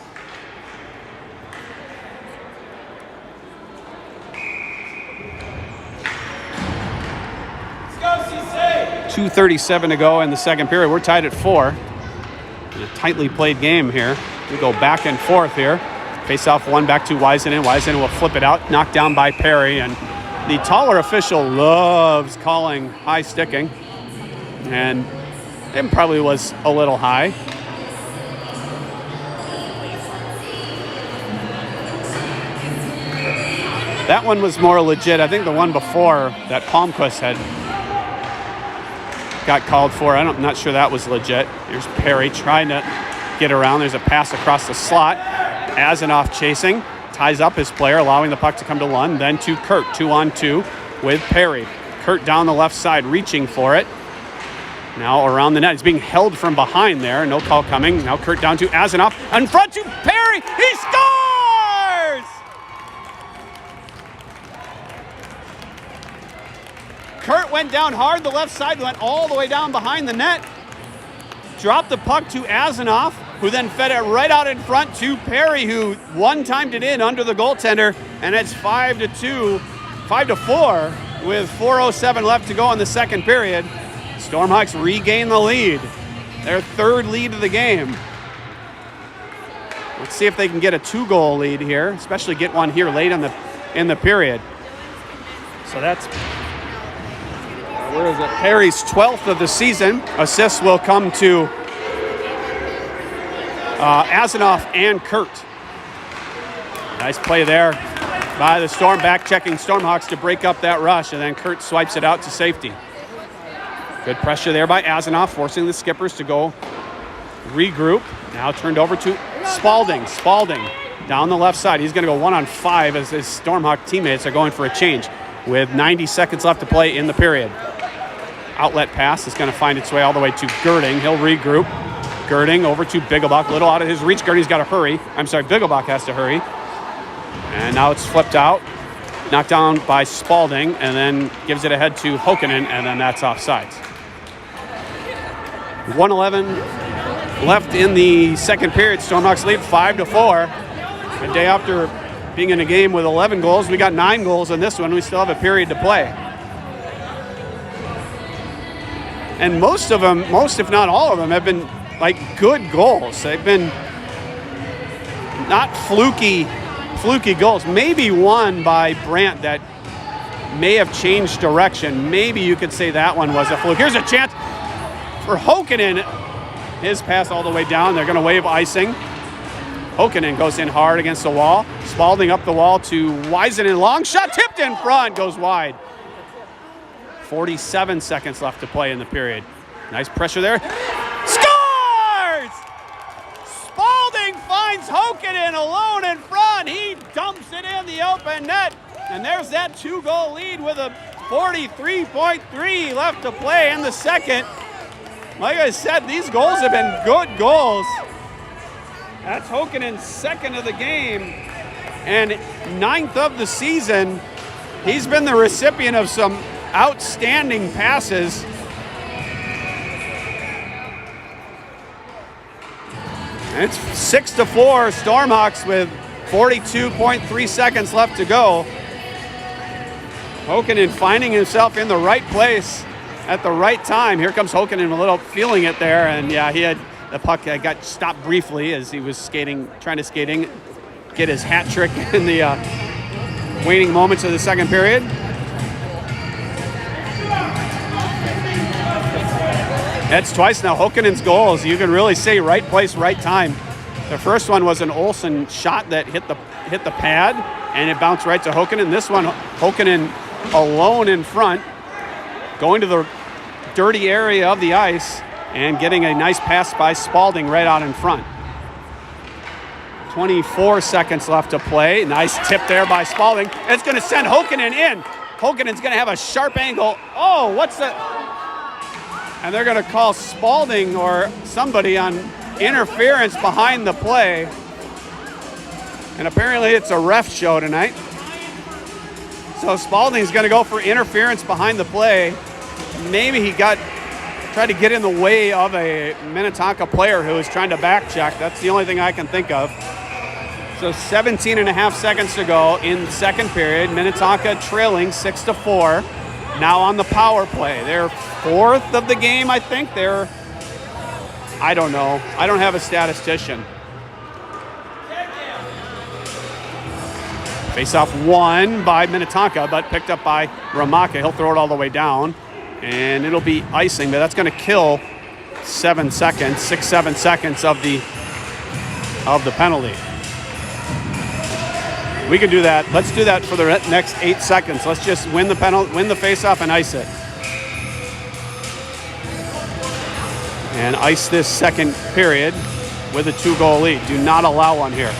Let's go, CC! 2:37 to go in the second period. We're tied at 4. In a tightly played game here. We go back and forth here. Face off one back to Weisenen. Weisenen will flip it out. Knocked down by Perry. And the taller official loves calling high sticking. And it probably was a little high. That one was more legit. I think the one before that Palmquist had got called for. I'm not sure that was legit. Here's Perry trying to get around. There's a pass across the slot. Azanoff chasing. Ties up his player, allowing the puck to come to Lund. Then to Kurtt, 2-on-2 with Perry. Kurtt down the left side, reaching for it. Now around the net. He's being held from behind there. No call coming. Now Kurtt down to Azanoff. In front to Perry. He scores! Kurtt went down hard. The left side went all the way down behind the net. Dropped the puck to Azanoff, who then fed it right out in front to Perry, who one-timed it in under the goaltender. And it's 5-4 with 4:07 left to go in the second period. Stormhawks regain the lead, their third lead of the game. Let's see if they can get a 2-goal lead here, especially get one here late in the period. So that's, where is it? Perry's 12th of the season. Assists will come to Azanoff and Kurtt. Nice play there by the Storm, back-checking Stormhawks to break up that rush, and then Kurtt swipes it out to safety. Good pressure there by Azanoff, forcing the Skippers to go regroup. Now turned over to Spalding. Spalding down the left side. He's going to go 1-on-5 as his Stormhawk teammates are going for a change with 90 seconds left to play in the period. Outlet pass is going to find its way all the way to Girding. He'll regroup. Girding over to Bigelbach. A little out of his reach. Girding's got to hurry. Bigelbach has to hurry. And now it's flipped out. Knocked down by Spalding, and then gives it ahead to Hokkanen, and then that's offsides. 1:11 left in the second period. Stormhawks lead 5-4. A day after being in a game with 11 goals, we got 9 goals in this one. We still have a period to play. And most of them, if not all of them, have been like good goals. They've been not fluky goals. Maybe one by Brandt that may have changed direction. Maybe you could say that one was a fluke. Here's a chance for Hokkanen. His pass all the way down. They're going to wave icing. Hokkanen goes in hard against the wall. Spalding up the wall to Weisenen. Long shot tipped in front. Goes wide. 47 seconds left to play in the period. Nice pressure there. Scores! Spalding finds Hokkanen alone in front. He dumps it in the open net. And there's that 2-goal lead with a 43.3 left to play in the second. Like I said, these goals have been good goals. That's Hokkanen's second of the game and 9th of the season. He's been the recipient of some outstanding passes. And it's 6-4 Stormhawks with 42.3 seconds left to go. Hokkanen finding himself in the right place at the right time. Here comes Hokkanen a little feeling it there, and yeah, he had the puck got stopped briefly as he was trying to get his hat trick in the waning moments of the second period. That's twice now Hokkanen's goals. You can really say right place, right time. The first one was an Olsen shot that hit the pad, and it bounced right to Hokkanen. This one, Hokkanen alone in front, going to the dirty area of the ice and getting a nice pass by Spalding right out in front. 24 seconds left to play. Nice tip there by Spalding. It's going to send Hokkanen in. Hokkanen's going to have a sharp angle. Oh, what's that? And they're going to call Spalding or somebody on interference behind the play. And apparently it's a ref show tonight. So Spalding's going to go for interference behind the play. Maybe he got tried to get in the way of a Minnetonka player who was trying to back check. That's the only thing I can think of. So 17 and a half seconds to go in the second period. Minnetonka trailing 6-4. Now on the power play. They're fourth of the game, I think. I don't know. I don't have a statistician. Face-off won by Minnetonka, but picked up by Hromatka. He'll throw it all the way down, and it'll be icing, but that's going to kill 7 seconds, 6-7 seconds of the penalty. We can do that. Let's do that for the next 8 seconds. Let's just win the penalty, win the face-off, and ice it. And ice this second period with a 2-goal lead. Do not allow one here.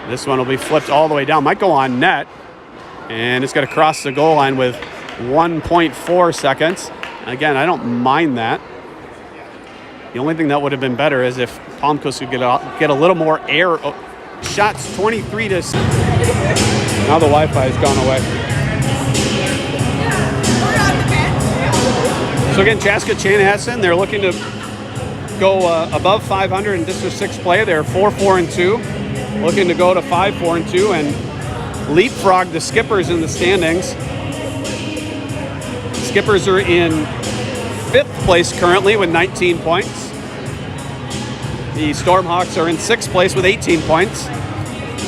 This one will be flipped all the way down. Might go on net. And it's going to cross the goal line with 1.4 seconds. Again, I don't mind that. The only thing that would have been better is if Palmquist could get a little more air. Shots 23 to... Now the Wi-Fi has gone away. So again, Chaska Chanhassen, they're looking to go above 500 in District 6 play. They're 4-4-2. Looking to go to 5-4-2 and leapfrog the Skippers in the standings. Skippers are in 5th place currently with 19 points. The Stormhawks are in 6th place with 18 points.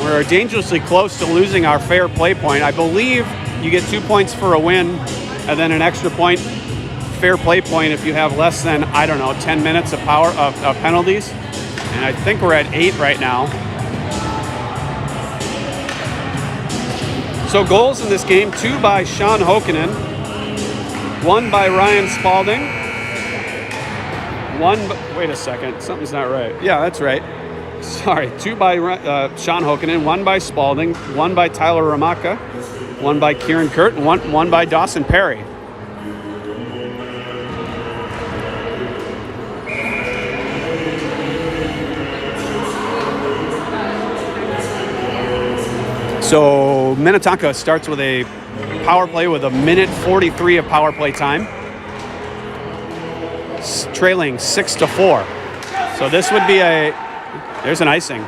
We're dangerously close to losing our fair play point. I believe you get 2 points for a win and then an extra point, fair play point, if you have less than, 10 minutes of penalties. And I think we're at 8 right now. So goals in this game, 2 by Sean Hokkanen, 1 by Ryan Spalding, wait a second, something's not right. Yeah, that's right. Sorry, 2 by Sean Hokkanen, 1 by Spalding, 1 by Tyler Hromatka, 1 by Kieran Kurtt, and 1 by Dawson Perry. So Minnetonka starts with a power play with 1:43 of power play time, trailing 6-4. So this would be there's an icing.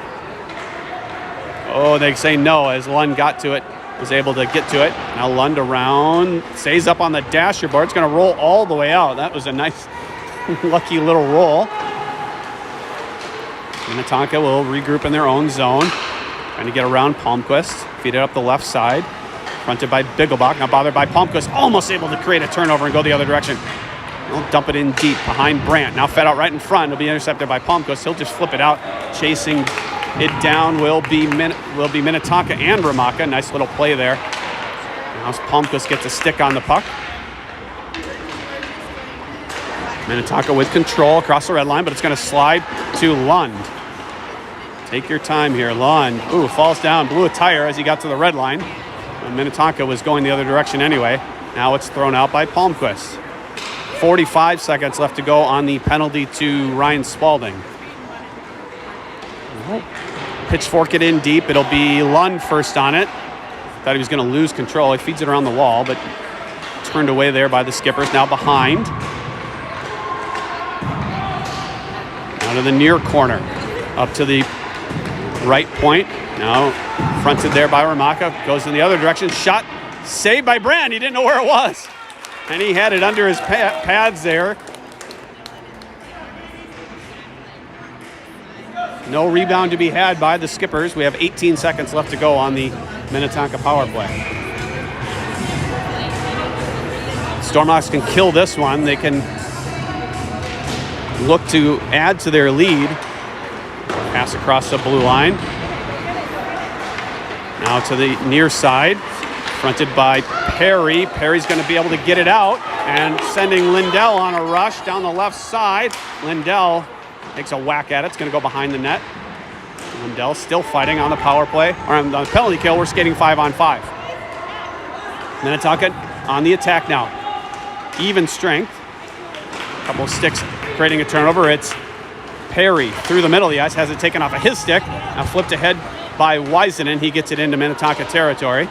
Oh, they say no as Lund got to it, was able to get to it. Now Lund around, stays up on the dasher board. It's going to roll all the way out. That was a nice, lucky little roll. Minnetonka will regroup in their own zone. Trying to get around Palmquist, feed it up the left side, fronted by Bigelbach, now bothered by Palmquist, almost able to create a turnover and go the other direction. He'll dump it in deep behind Brandt, now fed out right in front, it'll be intercepted by Palmquist, he'll just flip it out, chasing it down will be Minnetonka and Hromatka, nice little play there. Now Palmquist gets a stick on the puck. Minnetonka with control across the red line, but it's going to slide to Lund. Take your time here, Lund. Ooh, falls down, blew a tire as he got to the red line. Minnetonka was going the other direction anyway. Now it's thrown out by Palmquist. 45 seconds left to go on the penalty to Ryan Spalding. Pitchfork it in deep. It'll be Lund first on it. Thought he was going to lose control. He feeds it around the wall, but turned away there by the Skippers. Now behind. Out of the near corner. Up to the right point. Now fronted there by Hromatka. Goes in the other direction. Shot saved by Brand. He didn't know where it was. And he had it under his pads there. No rebound to be had by the Skippers. We have 18 seconds left to go on the Minnetonka power play. Stormhawks can kill this one. They can look to add to their lead. Pass across the blue line. Now to the near side, fronted by Perry. Perry's going to be able to get it out and sending Lindell on a rush down the left side. Lindell takes a whack at it. It's going to go behind the net. Lindell still fighting on the power play, or on the penalty kill. We're skating 5-on-5. Minnetonka on the attack now. Even strength. A couple of sticks creating a turnover. It's Perry through the middle of the ice, has it taken off of his stick. Now flipped ahead by Weisenen. He gets it into Minnetonka territory.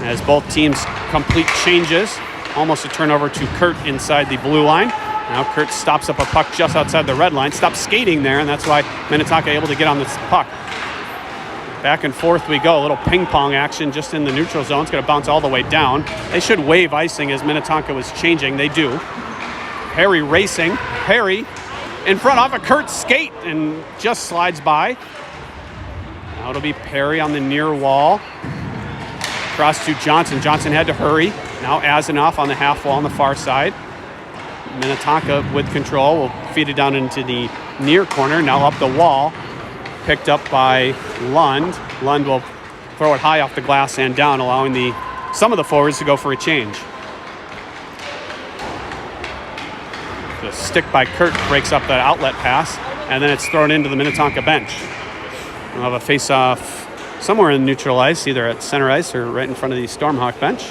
as both teams complete changes. Almost a turnover to Kurtt inside the blue line. Now Kurtt stops up a puck just outside the red line, stops skating there, and that's why Minnetonka able to get on this puck. Back and forth we go. A little ping pong action just in the neutral zone. It's going to bounce all the way down. They should waive icing as Minnetonka was changing. They do. Perry racing. Perry in front off a Kurtt skate and just slides by. Now it'll be Perry on the near wall. Cross to Johnson. Johnson had to hurry. Now Azanoff on the half wall on the far side. Minnetonka with control will feed it down into the near corner. Now up the wall. Picked up by Lund. Lund will throw it high off the glass and down, allowing some of the forwards to go for a change. The stick by Kurtt breaks up the outlet pass, and then it's thrown into the Minnetonka bench. We'll have a face-off somewhere in neutral ice, either at center ice or right in front of the Stormhawk bench.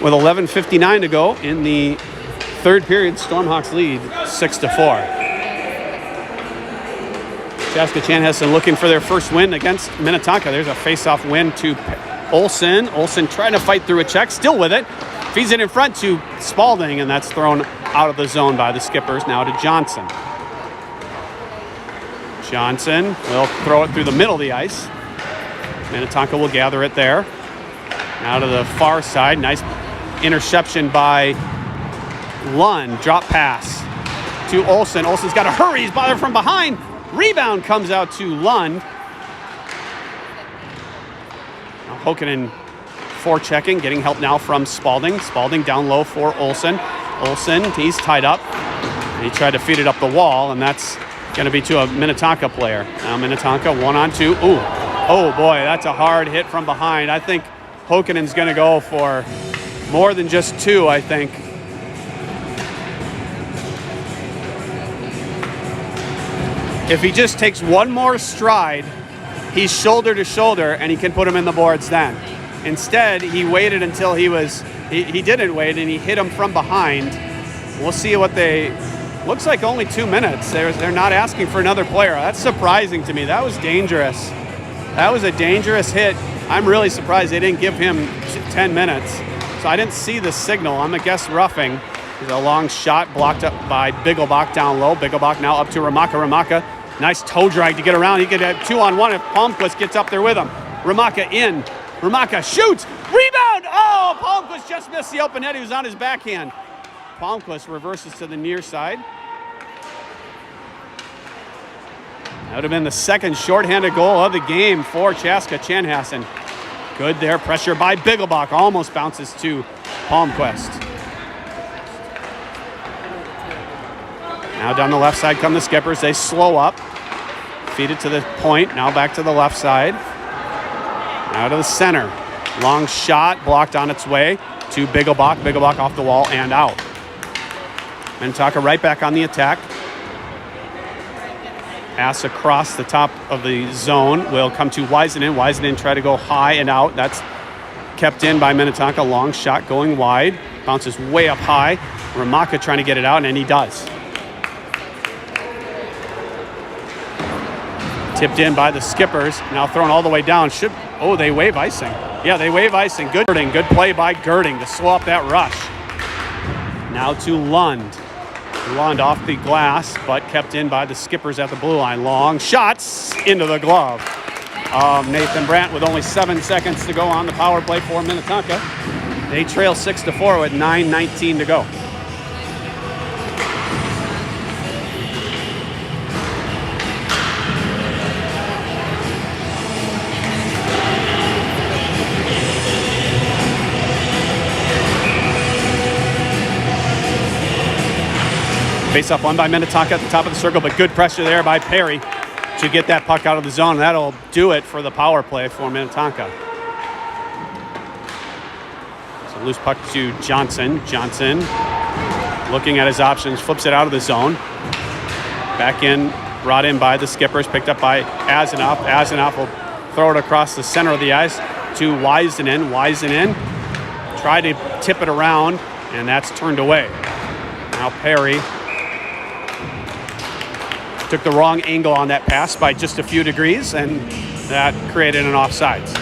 With 11:59 to go in the third period, Stormhawks lead 6-4. Chaska Chanhassen looking for their first win against Minnetonka. There's a face-off win to Olsen. Olsen trying to fight through a check, still with it. Feeds it in front to Spalding, and that's thrown out of the zone by the Skippers. Now to Johnson. Johnson will throw it through the middle of the ice. Minnetonka will gather it there. Now to the far side. Nice interception by Lund. Drop pass to Olsen. Olsen's got to hurry. He's bothered from behind. Rebound comes out to Lund. Hokkanen forechecking, getting help now from Spalding. Spalding down low for Olsen. Olsen, he's tied up. He tried to feed it up the wall, and that's going to be to a Minnetonka player. Now Minnetonka 1-on-2. Ooh, oh boy, that's a hard hit from behind. I think Hokkanen's going to go for more than just two, I think. If he just takes one more stride, he's shoulder to shoulder, and he can put him in the boards then. Instead, he waited until he didn't wait, and he hit him from behind. We'll see what looks like only 2 minutes. They're not asking for another player. That's surprising to me. That was dangerous. That was a dangerous hit. I'm really surprised they didn't give him 10 minutes. So I didn't see the signal. I'm going to guess roughing. There's a long shot blocked up by Bigelbach down low. Bigelbach now up to Hromatka. Hromatka, nice toe drag to get around. He could have 2-on-1 if Palmquist gets up there with him. Hromatka in. Hromatka shoots. Rebound! Oh, Palmquist just missed the open net. He was on his backhand. Palmquist reverses to the near side. That would have been the second shorthanded goal of the game for Chaska Chanhassen. Good there. Pressure by Bigelbach. Almost bounces to Palmquist. Now down the left side come the Skippers. They slow up. Feed it to the point. Now back to the left side. Now to the center. Long shot blocked on its way to Bigelbach. Bigelbach off the wall and out. Minnetonka right back on the attack. Pass across the top of the zone will come to Wisenen. Wisenen try to go high and out. That's kept in by Minnetonka. Long shot going wide. Bounces way up high. Hromatka trying to get it out, and he does. Tipped in by the Skippers. Now thrown all the way down. They waive icing. Yeah, they waive icing. Good play by Girding to slow up that rush. Now to Lund. Lund off the glass, but kept in by the Skippers at the blue line. Long shots into the glove of Nathan Brandt with only 7 seconds to go on the power play for Minnetonka. They trail 6-4 with 9:19 to go. Face-off won by Minnetonka at the top of the circle, but good pressure there by Perry to get that puck out of the zone. That'll do it for the power play for Minnetonka. So loose puck to Johnson. Johnson looking at his options, flips it out of the zone. Back in, brought in by the Skippers, picked up by Azanoff. Azanoff will throw it across the center of the ice to Wisenen. Wisenen tried to tip it around, and that's turned away. Now Perry took the wrong angle on that pass by just a few degrees, and that created an offsides.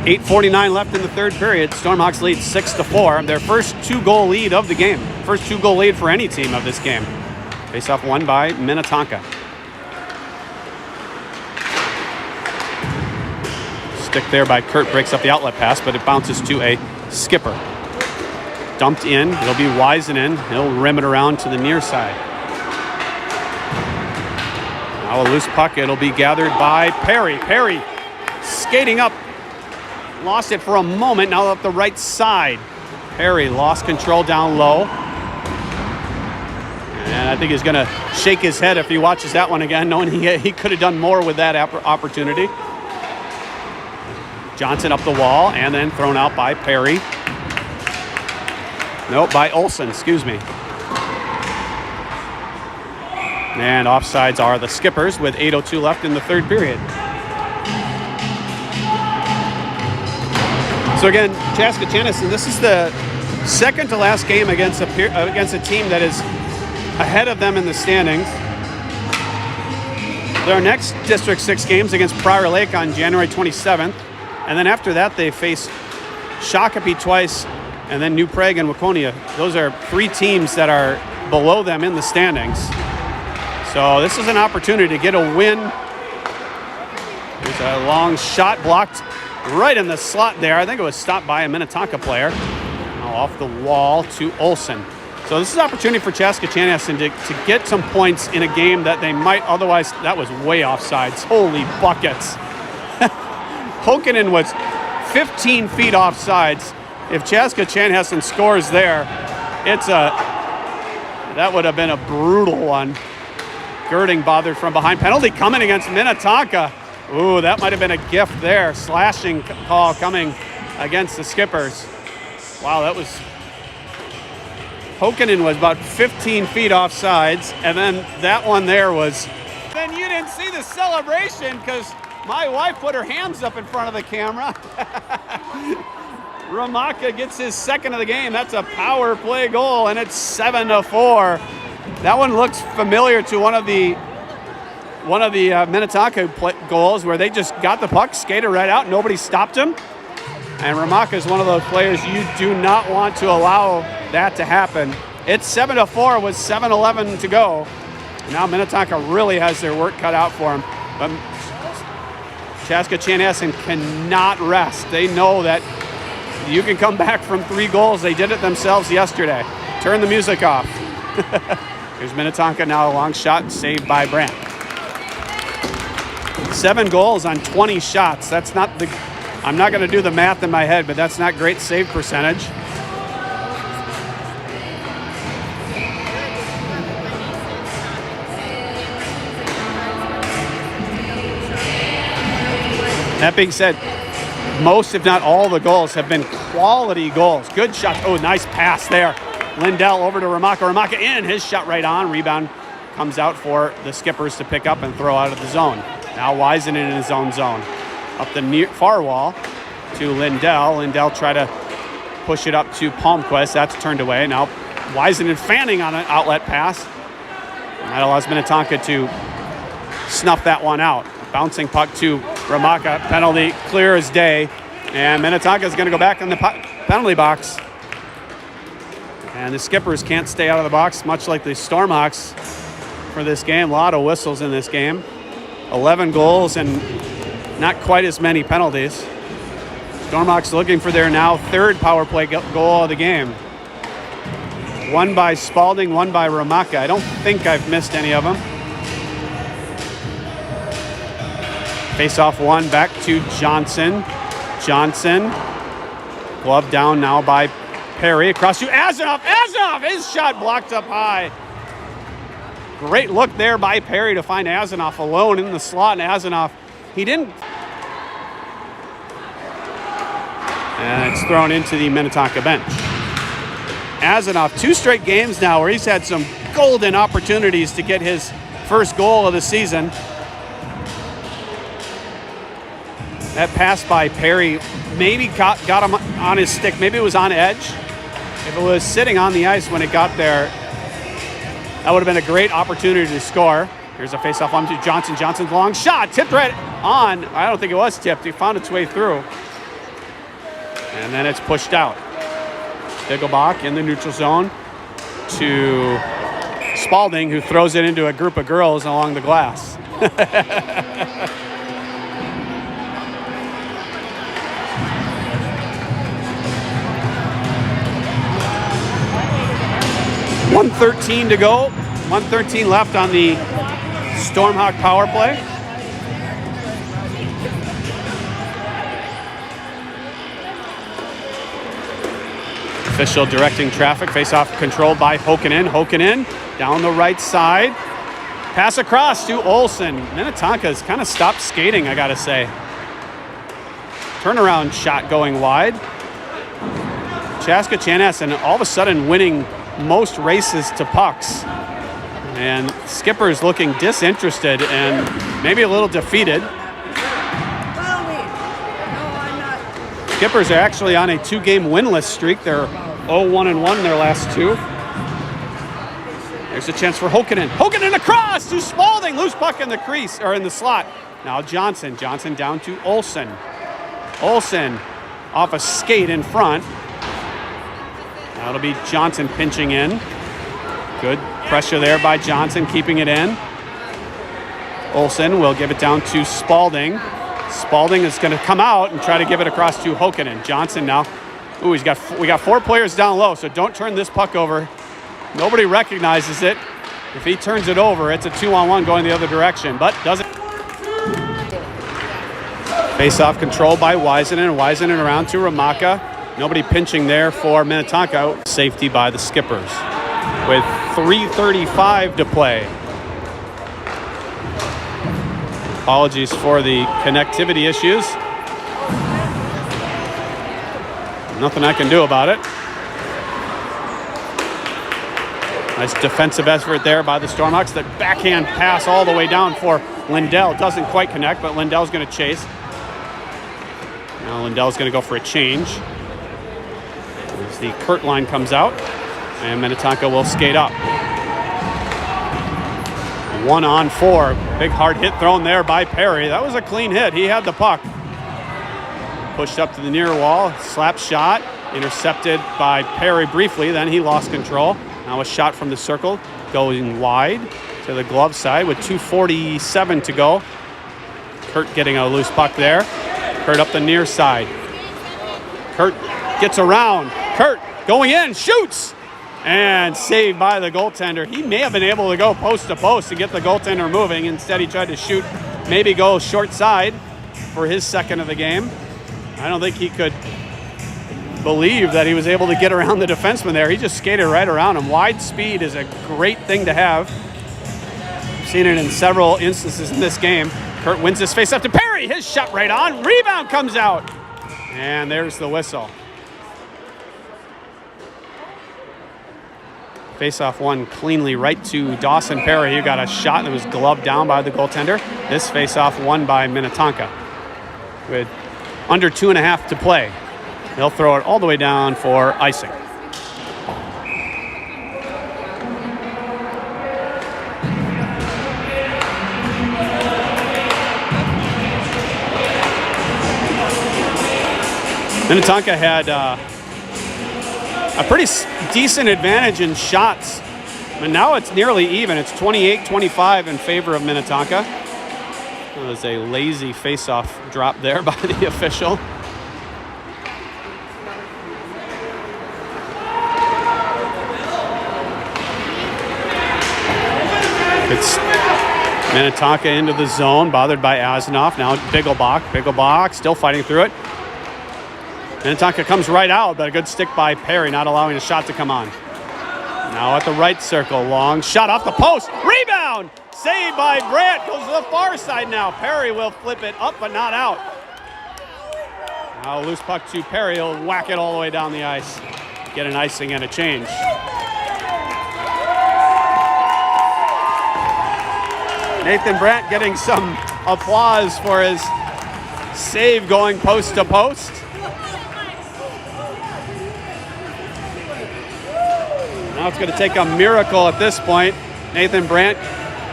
8:49 left in the third period. Stormhawks lead 6-4. Their first 2-goal lead of the game. First 2-goal lead for any team of this game. Face-off won by Minnetonka. Stick there by Kurtt breaks up the outlet pass, but it bounces to a skipper. Dumped in. It'll be Wiseman. He'll rim it around to the near side. Now a loose puck. It'll be gathered by Perry. Perry skating up. Lost it for a moment. Now up the right side. Perry lost control down low. And I think he's going to shake his head if he watches that one again, knowing he could have done more with that opportunity. Johnson up the wall and then thrown out by Perry. Nope, by Olsen, excuse me. And offsides are the Skippers with 8:02 left in the third period. So again, Chaska Chanhassen, this is the second to last game against a team that is ahead of them in the standings. Their next District 6 games against Prior Lake on January 27th. And then after that, they face Shakopee twice and then New Prague and Waconia. Those are 3 teams that are below them in the standings. So this is an opportunity to get a win. There's a long shot blocked right in the slot there. I think it was stopped by a Minnetonka player. Now off the wall to Olsen. So this is an opportunity for Chaska Chanhassen to get some points in a game that they might otherwise. That was way offsides. Holy buckets. Hokkanen was 15 feet offsides. If Chaska Chanhassen scores there, that would have been a brutal one. Girding bothered from behind. Penalty coming against Minnetonka. Ooh, that might have been a gift there. Slashing call coming against the Skippers. Wow, that was... Hokkanen was about 15 feet offsides, and then that one there was... Then you didn't see the celebration because my wife put her hands up in front of the camera. Hromatka gets his second of the game. That's a power play goal, and it's 7-4. That one looks familiar to one of the Minnetonka goals where they just got the puck, skated right out, nobody stopped him. And Hromatka is one of those players you do not want to allow that to happen. It's 7-4 with 7:11 to go. Now Minnetonka really has their work cut out for them. But Chaska Chanhassen cannot rest. They know that you can come back from 3 goals. They did it themselves yesterday. Turn the music off. Here's Minnetonka now, a long shot saved by Brandt. 7 goals on 20 shots. That's not the... I'm not going to do the math in my head, but that's not great save percentage. That being said, most, if not all, the goals have been quality goals. Good shot. Oh, nice pass there. Lindell over to Hromatka. Hromatka in. His shot right on. Rebound comes out for the Skippers to pick up and throw out of the zone. Now Wiseman in his own zone. Up the far wall to Lindell. Lindell try to push it up to Palmquist. That's turned away. Now Wiseman fanning on an outlet pass. And that allows Minnetonka to snuff that one out. Bouncing puck to Hromatka. Penalty clear as day. And Minnetonka is going to go back in the penalty box. And the Skippers can't stay out of the box, much like the Stormhawks for this game. A lot of whistles in this game. 11 goals and not quite as many penalties. Stormhawks looking for their now 3rd power play goal of the game. One by Spalding, one by Hromatka. I don't think I've missed any of them. Face-off one back to Johnson. Johnson. Glove down now by Perry. Across to Azanoff. Azanoff! His shot blocked up high. Great look there by Perry to find Azanoff alone in the slot. And Azanoff, he didn't. And it's thrown into the Minnetonka bench. Azanoff, 2 straight games now where he's had some golden opportunities to get his first goal of the season. That pass by Perry maybe got him on his stick. Maybe it was on edge. If it was sitting on the ice when it got there, that would have been a great opportunity to score. Here's a face-off on to Johnson. Johnson's long shot, tipped right on. I don't think it was tipped. He found its way through. And then it's pushed out. Pagel in the neutral zone to Spalding, who throws it into a group of girls along the glass. .113 to go. 113 left on the Stormhawk power play. Official directing traffic. Face-off controlled by Hokkanen. Hokkanen down the right side. Pass across to Olsen. Minnetonka's kind of stopped skating, I gotta say. Turnaround shot going wide. Chaska Chanhassen all of a sudden winning most races to pucks. And Skipper's looking disinterested and maybe a little defeated. Skippers are actually on a 2-game winless streak. They're 0-1-1 in their last 2. There's a chance for Hokkanen. Hokkanen across to Spalding. Loose puck in the crease, or in the slot. Now Johnson. Johnson down to Olsen. Olsen off a skate in front. Now it'll be Johnson pinching in. Good pressure there by Johnson, keeping it in. Olsen will give it down to Spalding. Spalding is going to come out and try to give it across to Hokkanen. Johnson now. Ooh, we got 4 players down low, so don't turn this puck over. Nobody recognizes it. If he turns it over, it's a 2-on-1 going the other direction, but doesn't. Face-off controlled by Weisenen. Weisenen around to Hromatka. Nobody pinching there for Minnetonka. Safety by the Skippers with 3:35 to play. Apologies for the connectivity issues. Nothing I can do about it. Nice defensive effort there by the Stormhawks. That backhand pass all the way down for Lindell. Doesn't quite connect, but Lindell's going to chase. Now Lindell's going to go for a change. As the Kurtt line comes out, and Minnetonka will skate up. 1-on-4. Big hard hit thrown there by Perry. That was a clean hit. He had the puck. Pushed up to the near wall. Slap shot. Intercepted by Perry briefly. Then he lost control. Now a shot from the circle going wide to the glove side with 2:47 to go. Kurtt getting a loose puck there. Kurtt up the near side. Kurtt gets around. Kurtt going in, shoots, and saved by the goaltender. He may have been able to go post to post to get the goaltender moving. Instead, he tried to shoot, maybe go short side for his second of the game. I don't think he could believe that he was able to get around the defenseman there. He just skated right around him. Wide speed is a great thing to have. I've seen it in several instances in this game. Kurtt wins this face up to Perry. His shot right on. Rebound comes out. And there's the whistle. Face-off one cleanly right to Dawson Perry, who got a shot that was gloved down by the goaltender. This face-off won by Minnetonka with under 2.5 to play. They'll throw it all the way down for icing. Minnetonka had a pretty decent advantage in shots, but now it's nearly even. It's 28-25 in favor of Minnetonka. It was a lazy face-off drop there by the official. It's Minnetonka into the zone, bothered by Asanoff. Now Pagel. Pagel still fighting through it. Minnetonka comes right out, but a good stick by Perry, not allowing a shot to come on. Now at the right circle, long shot off the post. Rebound! Saved by Brandt. Goes to the far side now. Perry will flip it up, but not out. Now loose puck to Perry. He'll whack it all the way down the ice. Get an icing and a change. Nathan Brandt getting some applause for his save going post to post. Now it's going to take a miracle at this point. Nathan Brandt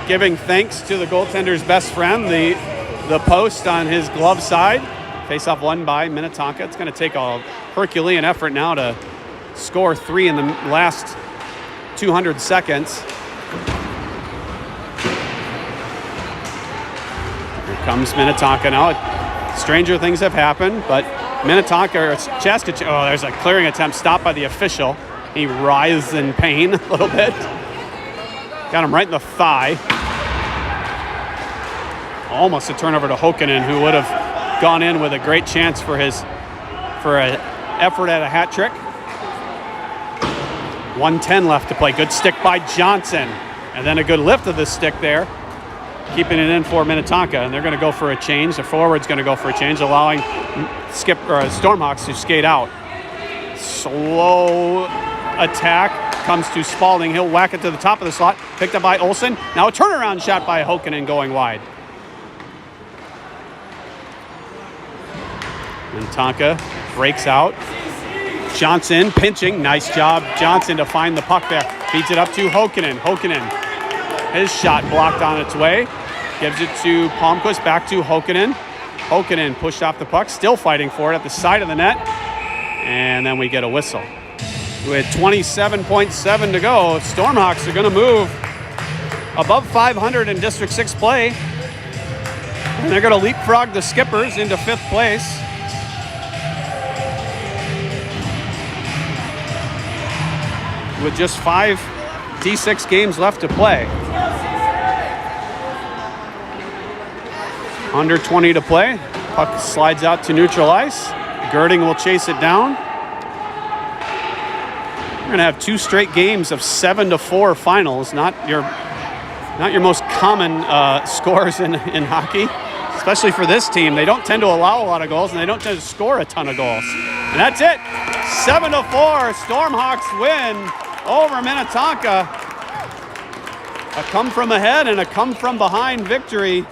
giving thanks to the goaltender's best friend, the post on his glove side, Face-off won by Minnetonka. It's going to take a Herculean effort now to score 3 in the last 200 seconds. Here comes Minnetonka now. Stranger things have happened, but Minnetonka, or Chaska, oh, there's a clearing attempt stopped by the official. He writhes in pain a little bit. Got him right in the thigh. Almost a turnover to Hokkanen, who would have gone in with a great chance for an effort at a hat trick. 1:10 left to play. Good stick by Johnson. And then a good lift of the stick there, keeping it in for Minnetonka. And they're going to go for a change. The forward's going to go for a change, allowing Stormhawks to skate out. Slow attack comes to Spalding. He'll whack it to the top of the slot. Picked up by Olsen. Now a turnaround shot by Hokkanen going wide. Minnetonka breaks out. Johnson pinching. Nice job, Johnson, to find the puck there. Feeds it up to Hokkanen. Hokkanen, his shot blocked on its way. Gives it to Palmquist, back to Hokkanen. Hokkanen pushed off the puck, still fighting for it at the side of the net. And then we get a whistle. With 27.7 to go, Stormhawks are going to move above 500 in District 6 play. And they're going to leapfrog the Skippers into 5th place. With just 5 D6 games left to play. Under 20 to play. Puck slides out to neutral ice. Girding will chase it down. We're going to have 2 straight games of 7-4 finals. Not your most common scores in hockey, especially for this team. They don't tend to allow a lot of goals, and they don't tend to score a ton of goals. And that's it. 7-4. Stormhawks win over Minnetonka. A come from ahead and a come from behind victory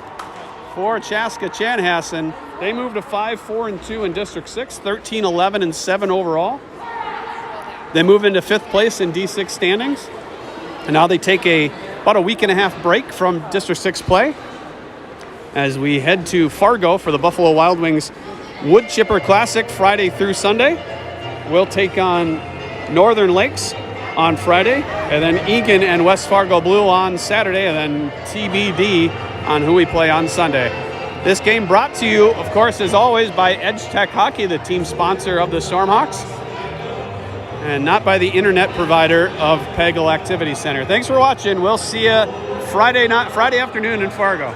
for Chaska Chanhassen. They moved to 5-4-2 in District 6, 13-11-7 overall. They move into 5th place in D6 standings. And now they take about a week and a half break from District 6 play as we head to Fargo for the Buffalo Wild Wings Wood Chipper Classic Friday through Sunday. We'll take on Northern Lakes on Friday, and then Egan and West Fargo Blue on Saturday, and then TBD on who we play on Sunday. This game brought to you, of course, as always, by Edge Tech Hockey, the team sponsor of the Stormhawks, and not by the internet provider of Pagel Activity Center. Thanks for watching. We'll see you Friday afternoon in Fargo.